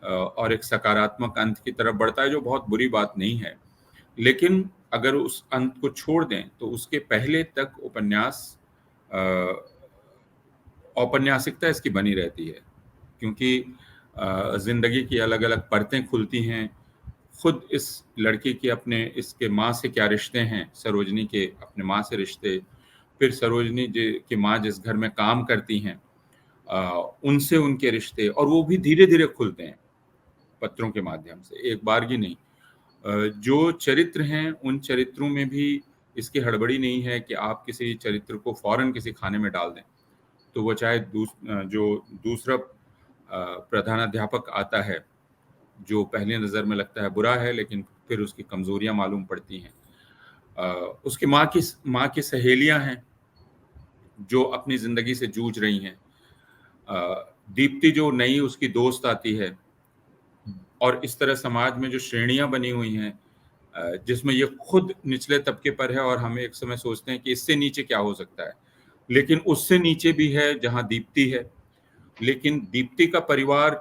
और एक सकारात्मक अंत की तरफ बढ़ता है, जो बहुत बुरी बात नहीं है। लेकिन अगर उस अंत को छोड़ दें तो उसके पहले तक उपन्यास औपन्यासिकता इसकी बनी रहती है, क्योंकि जिंदगी की अलग अलग परतें खुलती हैं। खुद इस लड़की के अपने इसके माँ से क्या रिश्ते हैं, सरोजनी के अपने माँ से रिश्ते, फिर सरोजनी की माँ जिस घर में काम करती हैं उनसे उनके रिश्ते, और वो भी धीरे धीरे खुलते हैं पत्रों के माध्यम से, एक बार की नहीं। जो चरित्र हैं उन चरित्रों में भी इसकी हड़बड़ी नहीं है कि आप किसी चरित्र को फौरन किसी खाने में डाल दें। तो वो चाहे जो दूसरा प्रधानाध्यापक आता है, जो पहली नज़र में लगता है बुरा है, लेकिन फिर उसकी कमजोरियां मालूम पड़ती हैं। उसकी माँ की सहेलियां हैं जो अपनी जिंदगी से जूझ रही हैं। दीप्ति जो नई उसकी दोस्त आती है, और इस तरह समाज में जो श्रेणियां बनी हुई हैं, जिसमें ये खुद निचले तबके पर है और हमें एक समय सोचते हैं कि इससे नीचे क्या हो सकता है, लेकिन उससे नीचे भी है जहां दीप्ति है। लेकिन दीप्ति का परिवार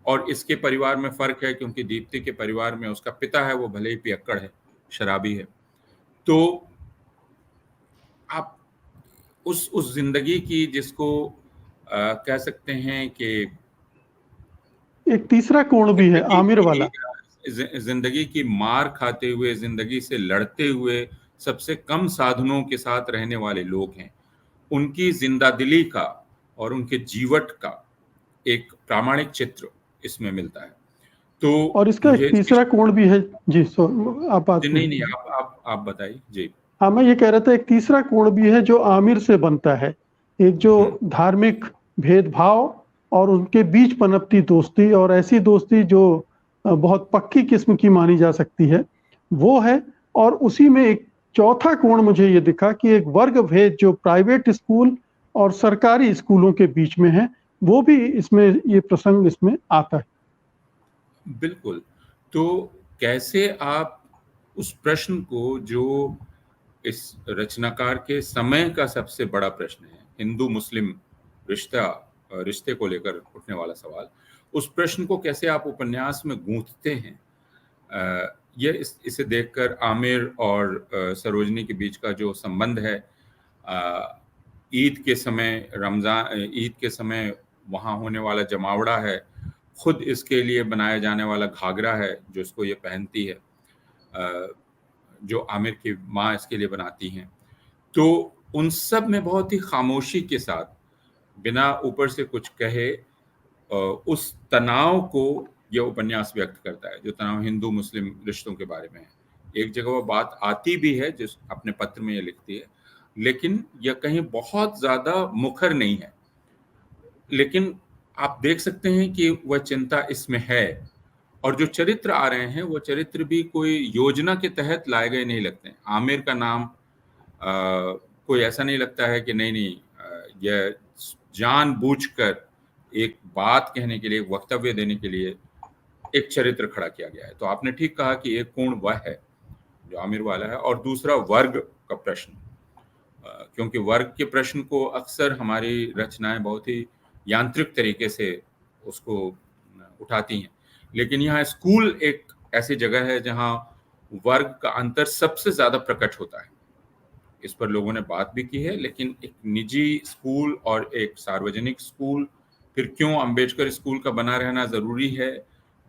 और इसके परिवार में फर्क है, क्योंकि दीप्ति के परिवार में उसका पिता है, वो भले ही पियक्कड़ है, शराबी है। तो आप उस जिंदगी की जिसको कह सकते हैं कि एक तीसरा कोण भी है, आमिर वाला। जिंदगी की मार खाते हुए, जिंदगी से लड़ते हुए, सबसे कम साधनों के साथ रहने वाले लोग हैं, उनकी जिंदादिली का और उनके जीवट का एक प्रामाणिक चित्र इसमें मिलता है। तो और इसका एक तीसरा कोण भी है जी। आप बात नहीं, आप बताइए जी। हाँ, मैं ये कह रहा था एक तीसरा कोण भी है जो आमिर से बनता है, एक जो धार्मिक भेदभाव और उनके बीच पनपती दोस्ती, और ऐसी दोस्ती जो बहुत पक्की किस्म की मानी जा सकती है, वो है। और उसी में एक चौथा कोण मुझे ये दिखा कि एक वर्ग भेद जो प्राइवेट स्कूल और सरकारी स्कूलों के बीच में है, वो भी इसमें, ये प्रसंग इसमें आता है। बिल्कुल। तो कैसे आप उस प्रश्न को, जो इस रचनाकार के समय का सबसे बड़ा प्रश्न है, हिंदू मुस्लिम रिश्ते को लेकर उठने वाला सवाल, उस प्रश्न को कैसे आप उपन्यास में गूंथते हैं, इसे देखकर आमिर और सरोजनी के बीच का जो संबंध है, ईद के समय वहाँ होने वाला जमावड़ा है, खुद इसके लिए बनाया जाने वाला घाघरा है जो इसको ये पहनती है, जो आमिर की माँ इसके लिए बनाती हैं। तो उन सब में बहुत ही खामोशी के साथ, बिना ऊपर से कुछ कहे, उस तनाव को यह उपन्यास व्यक्त करता है, जो तनाव हिंदू मुस्लिम रिश्तों के बारे में है। एक जगह वो बात आती भी है जिस अपने पत्र में ये लिखती है, लेकिन यह कहीं बहुत ज्यादा मुखर नहीं है। लेकिन आप देख सकते हैं कि वह चिंता इसमें है, और जो चरित्र आ रहे हैं वो चरित्र भी कोई योजना के तहत लाए गए नहीं लगते हैं। आमिर का नाम कोई ऐसा नहीं लगता है कि नहीं, यह जानबूझकर एक बात कहने के लिए, एक वक्तव्य देने के लिए एक चरित्र खड़ा किया गया है। तो आपने ठीक कहा कि एक कोण वह है जो आमिर वाला है, और दूसरा वर्ग का प्रश्न, क्योंकि वर्ग के प्रश्न को अक्सर हमारी रचनाएं बहुत ही यांत्रिक तरीके से उसको उठाती हैं, लेकिन यहाँ स्कूल एक ऐसी जगह है जहाँ वर्ग का अंतर सबसे ज्यादा प्रकट होता है। इस पर लोगों ने बात भी की है, लेकिन एक निजी स्कूल और एक सार्वजनिक स्कूल, फिर क्यों अंबेडकर स्कूल का बना रहना जरूरी है,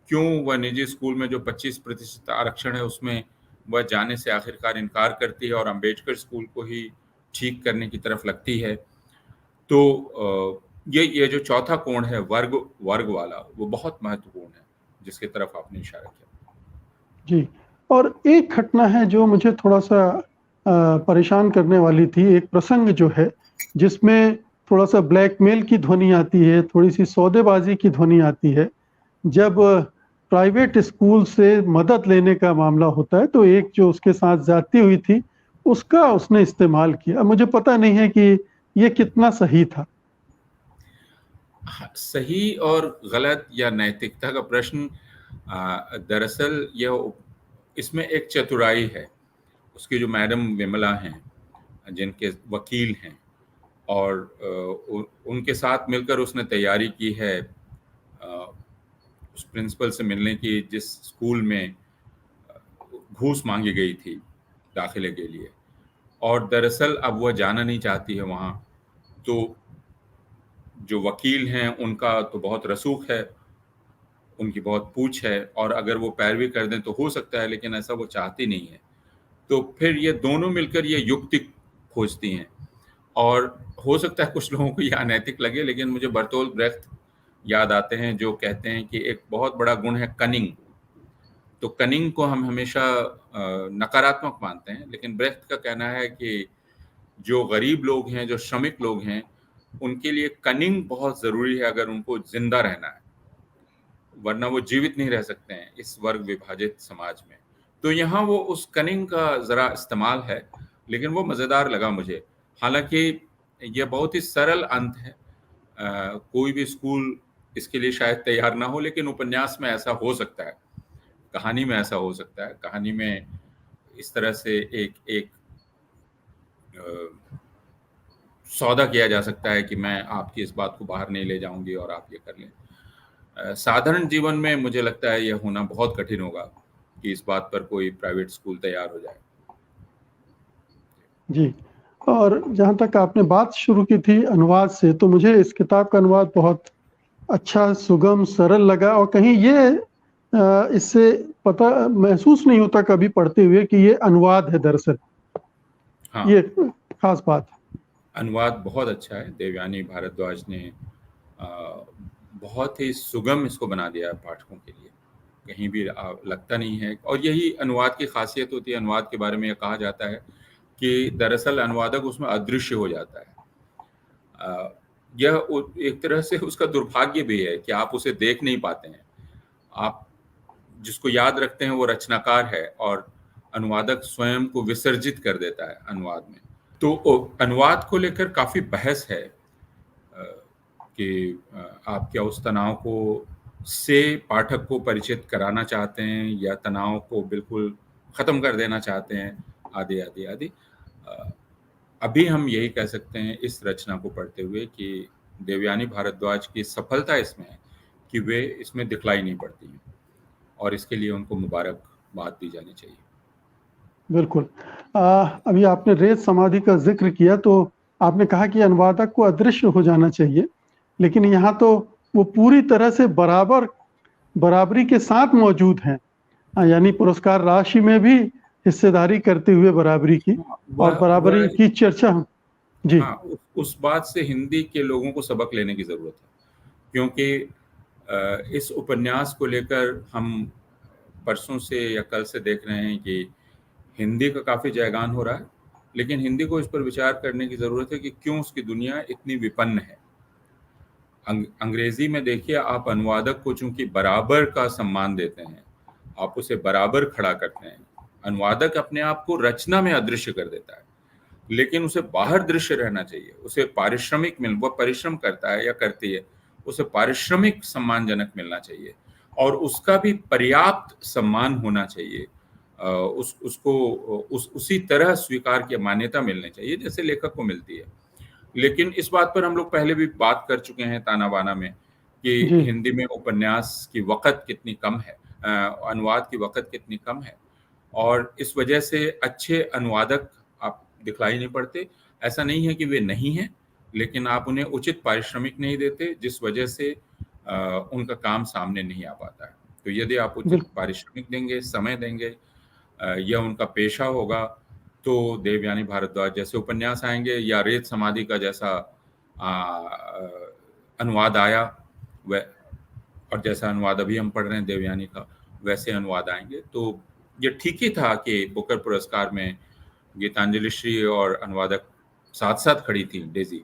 क्यों वह निजी स्कूल में जो 25% आरक्षण है उसमें वह जाने से आखिरकार इनकार करती है और अंबेडकर स्कूल को ही ठीक करने की तरफ लगती है। तो ये जो चौथा कोण है वर्ग वाला, वो बहुत महत्वपूर्ण है, जिसकी तरफ आपने इशारा किया। जी। और एक घटना है जो मुझे थोड़ा-सा परेशान करने वाली थी, एक प्रसंग जो है, जिसमें थोड़ा-सा ब्लैकमेल की ध्वनि आती है, थोड़ी-सी सौदेबाज़ी की ध्वनि आती है। जब प्राइवेट स्कूल से मदद लेने का मामला होता है, तो एक जो उसके साथ ज़्यादती हुई थी, उसका उसने इस्तेमाल किया। मुझे पता नहीं है कि ये कितना सही था। हाँ, सही और गलत या नैतिकता का प्रश्न दरअसल इसमें एक चतुराई है। उसकी जो मैडम विमला हैं, जिनके वकील हैं, और उनके साथ मिलकर उसने तैयारी की है उस प्रिंसिपल से मिलने की जिस स्कूल में घूस मांगी गई थी दाखिले के लिए, और दरअसल अब वह जाना नहीं चाहती है वहाँ। तो जो वकील हैं उनका तो बहुत रसूख है, उनकी बहुत पूछ है, और अगर वो पैरवी कर दें तो हो सकता है, लेकिन ऐसा वो चाहती नहीं है। तो फिर ये दोनों मिलकर ये युक्ति खोजती हैं, और हो सकता है कुछ लोगों को ये अनैतिक लगे, लेकिन मुझे बर्तोल्ट ब्रेख्त याद आते हैं जो कहते हैं कि एक बहुत बड़ा गुण है कनिंग। तो कनिंग को हम हमेशा नकारात्मक मानते हैं, लेकिन ब्रेख्त का कहना है कि जो गरीब लोग हैं, जो श्रमिक लोग हैं, उनके लिए कनिंग बहुत ज़रूरी है अगर उनको जिंदा रहना है, वरना वो जीवित नहीं रह सकते हैं इस वर्ग विभाजित समाज में। तो यहाँ वो उस कनिंग का ज़रा इस्तेमाल है, लेकिन वो मज़ेदार लगा मुझे। हालांकि ये बहुत ही सरल अंत है, कोई भी स्कूल इसके लिए शायद तैयार ना हो, लेकिन उपन्यास में ऐसा हो सकता है, कहानी में ऐसा हो सकता है। कहानी में इस तरह से एक सौदा किया जा सकता है कि मैं आपकी इस बात को बाहर नहीं ले जाऊंगी और आप ये कर लें। साधारण जीवन में मुझे लगता है यह होना बहुत कठिन होगा कि इस बात पर कोई प्राइवेट स्कूल तैयार हो जाए। जी। और जहाँ तक आपने बात शुरू की थी अनुवाद से, तो मुझे इस किताब का अनुवाद बहुत अच्छा, सुगम, सरल लगा, और कहीं ये इससे पता महसूस नहीं होता कभी पढ़ते हुए कि ये अनुवाद है दरअसल। हाँ, ये खास बात है। अनुवाद बहुत अच्छा है। देवयानी भारद्वाज ने बहुत ही सुगम इसको बना दिया है पाठकों के लिए, कहीं भी लगता नहीं है। और यही अनुवाद की खासियत होती है। अनुवाद के बारे में यह कहा जाता है कि दरअसल अनुवादक उसमें अदृश्य हो जाता है। यह एक तरह से उसका दुर्भाग्य भी है कि आप उसे देख नहीं पाते हैं। आप जिसको याद रखते हैं वो रचनाकार है, और अनुवादक स्वयं को विसर्जित कर देता है अनुवाद में। तो अनुवाद को लेकर काफ़ी बहस है कि आप क्या उस तनाव को से पाठक को परिचित कराना चाहते हैं, या तनाव को बिल्कुल ख़त्म कर देना चाहते हैं, आदि आदि आदि। अभी हम यही कह सकते हैं इस रचना को पढ़ते हुए कि देवयानी भारद्वाज की सफलता इसमें है कि वे इसमें दिखलाई नहीं पड़ती हैं, और इसके लिए उनको मुबारकबाद दी जानी चाहिए। बिल्कुल। अभी आपने रेत समाधि का जिक्र किया, तो आपने कहा कि अनुवादक को अदृश्य हो जाना चाहिए, लेकिन यहाँ तो वो पूरी तरह से बराबरी के साथ मौजूद हैं। यानी पुरस्कार राशि में भी हिस्सेदारी करते हुए बराबरी की, और बराबरी की चर्चा। जी। हाँ, उस बात से हिंदी के लोगों को सबक लेने की ज़रूरत है, क्योंकि इस उपन्यास को लेकर हम परसों से या कल से देख रहे हैं कि हिंदी का काफ़ी जयगान हो रहा है, लेकिन हिंदी को इस पर विचार करने की ज़रूरत है कि क्यों उसकी दुनिया इतनी विपन्न है। अंग्रेजी में देखिए, आप अनुवादक को चूंकि बराबर का सम्मान देते हैं, आप उसे बराबर खड़ा करते हैं। अनुवादक अपने आप को रचना में अदृश्य कर देता है, लेकिन उसे बाहर दृश्य रहना चाहिए। उसे पारिश्रमिक वह परिश्रम करता है या करती है, उसे पारिश्रमिक सम्मानजनक मिलना चाहिए, और उसका भी पर्याप्त सम्मान होना चाहिए। उसको उसी तरह स्वीकार की मान्यता मिलनी चाहिए जैसे लेखक को मिलती है। लेकिन इस बात पर हम लोग पहले भी बात कर चुके हैं ताना बाना में कि हिंदी में उपन्यास की वक़्त कितनी कम है, अनुवाद की वक़्त कितनी कम है, और इस वजह से अच्छे अनुवादक आप दिखलाई नहीं पड़ते। ऐसा नहीं है कि वे नहीं हैं, लेकिन आप उन्हें उचित पारिश्रमिक नहीं देते, जिस वजह से उनका काम सामने नहीं आ पाता है। तो यदि आप उचित पारिश्रमिक देंगे, समय देंगे, यह उनका पेशा होगा, तो देवयानी भारद्वाज जैसे उपन्यास आएंगे, या रेत समाधि का जैसा अनुवाद आया वह, और जैसा अनुवाद अभी हम पढ़ रहे हैं देवयानी का, वैसे अनुवाद आएंगे। तो ये ठीक ही था कि बुकर पुरस्कार में गीतांजलि श्री और अनुवादक साथ साथ खड़ी थी, डेजी।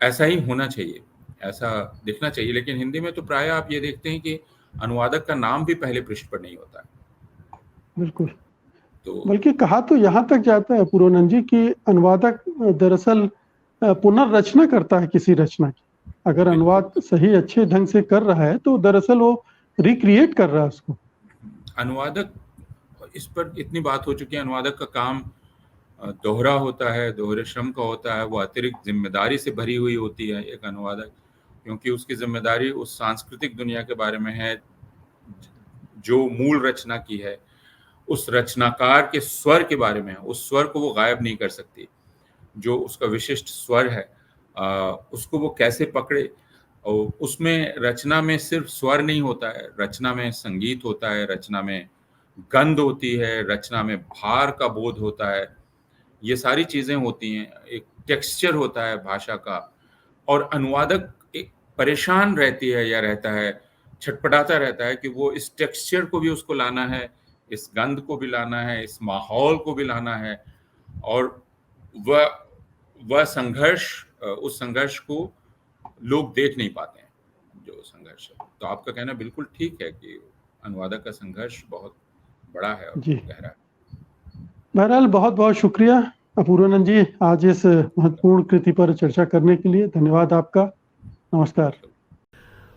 ऐसा ही होना चाहिए, ऐसा दिखना चाहिए। लेकिन हिंदी में तो प्राय आप ये देखते हैं कि अनुवादक का नाम भी पहले पृष्ठ पर नहीं होता है। बिल्कुल। तो बल्कि कहा तो यहाँ तक जाता है पूर्वानंद जी कि अनुवादक दरअसल पुनर्रचना करता है किसी रचना की। अगर अनुवाद सही अच्छे ढंग से कर रहा है तो दरअसल वो रिक्रिएट कर रहा है उसको। अनुवादक, इस पर इतनी बात हो चुकी है, अनुवादक का काम दोहरा होता है, दोहरे श्रम का होता है। वो अतिरिक्त जिम्मेदारी से भरी हुई होती है एक अनुवादक, क्योंकि उसकी जिम्मेदारी उस सांस्कृतिक दुनिया के बारे में है जो मूल रचना की है, उस रचनाकार के स्वर के बारे में है। उस स्वर को वो गायब नहीं कर सकती, जो उसका विशिष्ट स्वर है उसको वो कैसे पकड़े। और उसमें रचना में सिर्फ स्वर नहीं होता है, रचना में संगीत होता है, रचना में गंध होती है, रचना में भार का बोध होता है, ये सारी चीजें होती हैं। एक टेक्सचर होता है भाषा का, और अनुवादक एक परेशान रहती है या रहता है, छटपटाता रहता है कि वो इस टेक्सचर को भी उसको लाना है, इस गंध को भी लाना है, इस माहौल को भी लाना है। और वह संघर्ष, उस संघर्ष को लोग देख नहीं पाते हैं, जो संघर्ष है। तो आपका कहना बिल्कुल ठीक है कि अनुवादक का संघर्ष बहुत बड़ा है और गहरा है। बहरहाल बहुत बहुत शुक्रिया पूर्वानंद जी आज इस महत्वपूर्ण कृति पर चर्चा करने के लिए। धन्यवाद आपका। नमस्कार।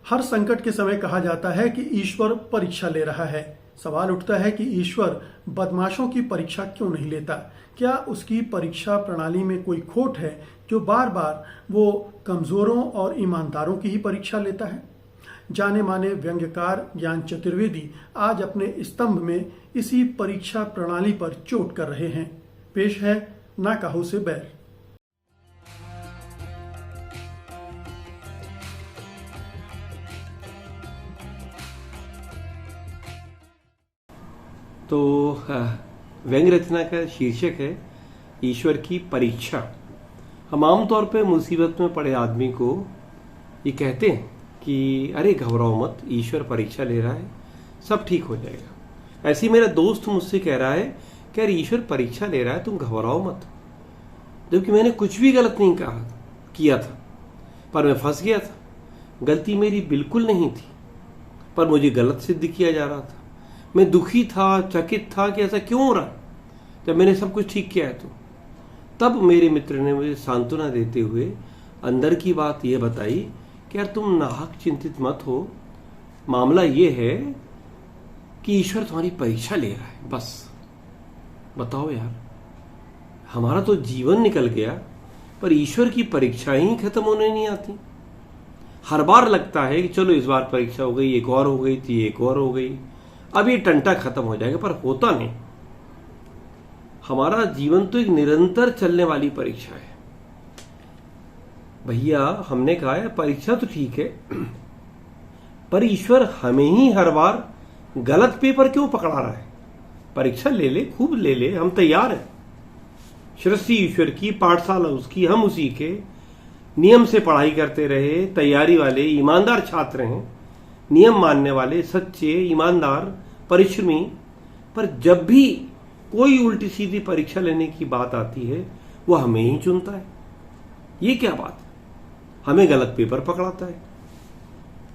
हर संकट के समय कहा जाता है कि ईश्वर परीक्षा ले रहा है। सवाल उठता है कि ईश्वर बदमाशों की परीक्षा क्यों नहीं लेता? क्या उसकी परीक्षा प्रणाली में कोई खोट है जो बार बार वो कमजोरों और ईमानदारों की ही परीक्षा लेता है? जाने माने व्यंग्यकार ज्ञान चतुर्वेदी आज अपने स्तंभ में इसी परीक्षा प्रणाली पर चोट कर रहे हैं। पेश है ना कहो से बैर। तो व्यंग्य रचना का शीर्षक है ईश्वर की परीक्षा। हम आमतौर पर मुसीबत में पड़े आदमी को ये कहते हैं कि अरे घबराओ मत, ईश्वर परीक्षा ले रहा है, सब ठीक हो जाएगा। ऐसे ही मेरा दोस्त मुझसे कह रहा है कि अरे ईश्वर परीक्षा ले रहा है, तुम घबराओ मत। जबकि मैंने कुछ भी गलत नहीं किया था, पर मैं फंस गया था। गलती मेरी बिल्कुल नहीं थी, पर मुझे गलत सिद्ध किया जा रहा था। मैं दुखी था, चकित था कि ऐसा क्यों हो रहा है, जब मैंने सब कुछ ठीक किया है। तो तब मेरे मित्र ने मुझे सांत्वना देते हुए अंदर की बात यह बताई कि यार तुम नाहक चिंतित मत हो, मामला ये है कि ईश्वर तुम्हारी परीक्षा ले रहा है, बस। बताओ यार, हमारा तो जीवन निकल गया, पर ईश्वर की परीक्षाएं ही खत्म होने नहीं आती। हर बार लगता है कि चलो इस बार परीक्षा हो गई, एक और हो गई थी, एक और हो गई, अब ये टंटा खत्म हो जाएगा, पर होता नहीं। हमारा जीवन तो एक निरंतर चलने वाली परीक्षा है। भैया हमने कहा है परीक्षा तो ठीक है, पर ईश्वर हमें ही हर बार गलत पेपर क्यों पकड़ा रहा है? परीक्षा ले ले, खूब ले ले, हम तैयार हैं। सृष्टि ईश्वर की, पाठशाला उसकी, हम उसी के। नियम से पढ़ाई करते रहे, तैयारी वाले ईमानदार छात्र हैं, नियम मानने वाले, सच्चे, ईमानदार, परिश्रमी। पर जब भी कोई उल्टी सीधी परीक्षा लेने की बात आती है, वो हमें ही चुनता है। ये क्या बात है? हमें गलत पेपर पकड़ाता है।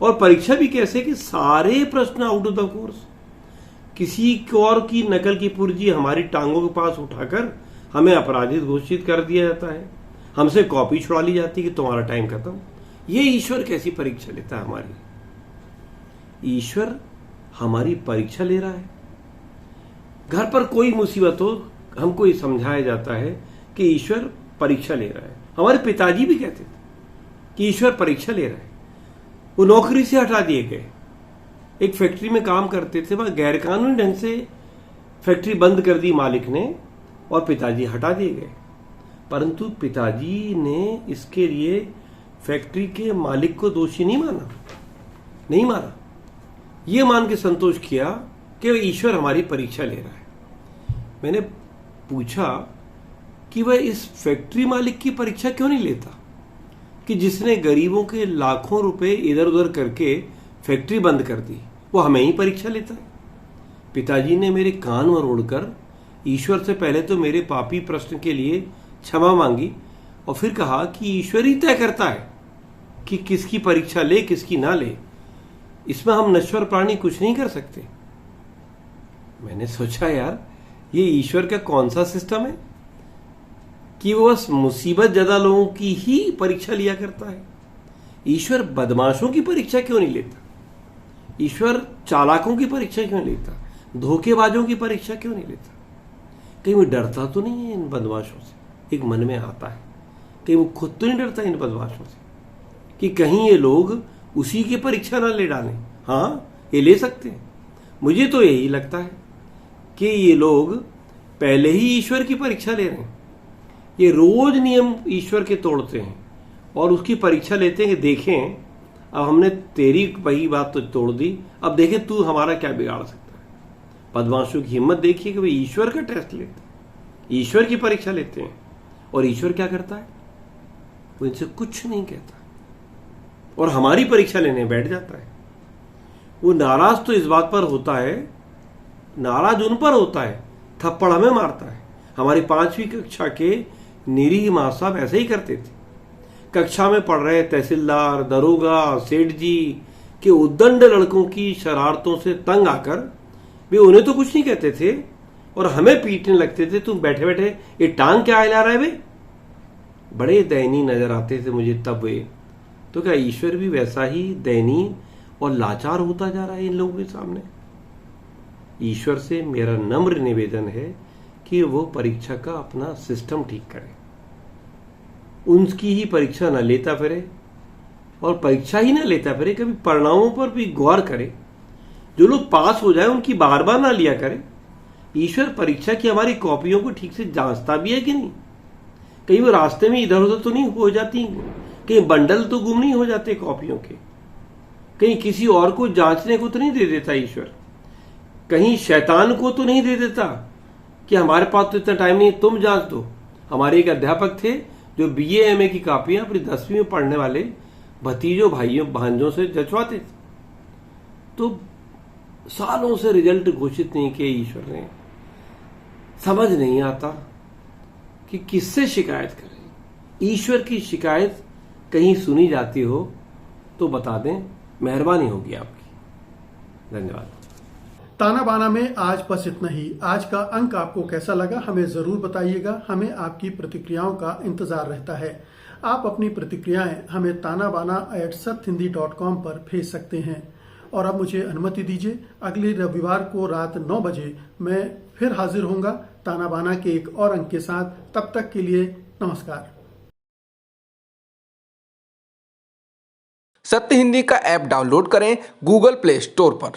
और परीक्षा भी कैसे कि सारे प्रश्न आउट ऑफ द कोर्स, किसी और की नकल की पुर्जी हमारी टांगों के पास उठाकर हमें अपराधित घोषित कर दिया जाता है, हमसे कॉपी छुड़ा ली जाती है कि तुम्हारा टाइम खत्म। ये ईश्वर कैसी परीक्षा लेता है हमारी? ईश्वर हमारी परीक्षा ले रहा है। घर पर कोई मुसीबत हो, हमको ये समझाया जाता है कि ईश्वर परीक्षा ले रहा है। हमारे पिताजी भी कहते थे कि ईश्वर परीक्षा ले रहा है। वो नौकरी से हटा दिए गए, एक फैक्ट्री में काम करते थे, वह गैरकानूनी ढंग से फैक्ट्री बंद कर दी मालिक ने, और पिताजी हटा दिए गए। परंतु पिताजी ने इसके लिए फैक्ट्री के मालिक को दोषी नहीं माना, ये मान के संतोष किया कि ईश्वर हमारी परीक्षा ले रहा है। मैंने पूछा कि वह इस फैक्ट्री मालिक की परीक्षा क्यों नहीं लेता कि जिसने गरीबों के लाखों रुपए इधर उधर करके फैक्ट्री बंद कर दी, वो हमें ही परीक्षा लेता है। पिताजी ने मेरे कान मरोड़कर ईश्वर से पहले तो मेरे पापी प्रश्न के लिए क्षमा मांगी और फिर कहा कि ईश्वर ही तय करता है कि किसकी परीक्षा ले किसकी ना ले, इसमें हम नश्वर प्राणी कुछ नहीं कर सकते। मैंने सोचा यार, ये ईश्वर का कौन सा सिस्टम है कि वो बस मुसीबत ज्यादा लोगों की ही परीक्षा लिया करता है। ईश्वर बदमाशों की परीक्षा क्यों नहीं लेता? ईश्वर चालाकों की परीक्षा क्यों नहीं लेता? धोखेबाजों की परीक्षा क्यों नहीं लेता? कहीं वो डरता तो नहीं है इन बदमाशों से? एक मन में आता है, कहीं वो खुद तो नहीं डरता इन बदमाशों से कि कहीं ये लोग उसी की परीक्षा ना ले डालें? हाँ, ये ले सकते हैं। मुझे तो यही लगता है कि ये लोग पहले ही ईश्वर की परीक्षा ले रहे हैं। ये रोज नियम ईश्वर के तोड़ते हैं और उसकी परीक्षा लेते हैं कि देखें, अब हमने तेरी वही बात तो तोड़ दी, अब देखें तू हमारा क्या बिगाड़ सकता है। बदमाशों की हिम्मत देखिए कि वे ईश्वर का टेस्ट लेते हैं, ईश्वर की परीक्षा लेते हैं। और ईश्वर क्या करता है? वो इनसे कुछ नहीं कहता और हमारी परीक्षा लेने बैठ जाता है। वो नाराज तो इस बात पर होता है, नाराज उन पर होता है, थप्पड़ हमें मारता है। हमारी 5वीं कक्षा के निरीह माँ साहब ऐसे ही करते थे। कक्षा में पढ़ रहे तहसीलदार, दरोगा, सेठ जी के उद्दंड लड़कों की शरारतों से तंग आकर वे उन्हें तो कुछ नहीं कहते थे और हमें पीटने लगते थे। तुम बैठे बैठे ये टांग क्या हिला रहा है बे? बड़े दयनीय नजर आते थे मुझे तब वे। तो क्या ईश्वर भी वैसा ही दयनीय और लाचार होता जा रहा है इन लोगों के सामने? ईश्वर से मेरा नम्र निवेदन है कि वो परीक्षा का अपना सिस्टम ठीक करे, उनकी ही परीक्षा न लेता फिरे और परीक्षा ही ना लेता फिरे, कभी परिणामों पर भी गौर करे। जो लोग पास हो जाए उनकी बार बार ना लिया करे। ईश्वर परीक्षा की हमारी कॉपियों को ठीक से जांचता भी है कि नहीं? कहीं वो रास्ते में इधर उधर तो नहीं हो जाती, कहीं बंडल तो गुम नहीं हो जाते कॉपियों के, कहीं किसी और को जांचने को तो नहीं दे देता ईश्वर, कहीं शैतान को तो नहीं दे देता कि हमारे पास तो इतना टाइम नहीं, तुम जांच दो। हमारे एक अध्यापक थे जो BA MA की कापियां अपनी 10वीं में पढ़ने वाले भतीजों भाइयों भांजों से जचवाते थे, तो सालों से रिजल्ट घोषित नहीं किए ईश्वर ने। समझ नहीं आता कि किससे शिकायत करें। ईश्वर की शिकायत कहीं सुनी जाती हो तो बता दें, मेहरबानी होगी आपकी। धन्यवाद। ताना बाना में आज बस इतना ही। आज का अंक आपको कैसा लगा हमें जरूर बताइएगा। हमें आपकी प्रतिक्रियाओं का इंतजार रहता है। आप अपनी प्रतिक्रियाएं हमें tanabana@sathindi.com पर भेज सकते हैं। और अब मुझे अनुमति दीजिए, अगले रविवार को रात 9 बजे मैं फिर हाजिर होऊंगा ताना बाना के एक और अंक के साथ। तब तक के लिए नमस्कार। सत्य हिंदी का ऐप डाउनलोड करें गूगल प्ले स्टोर पर।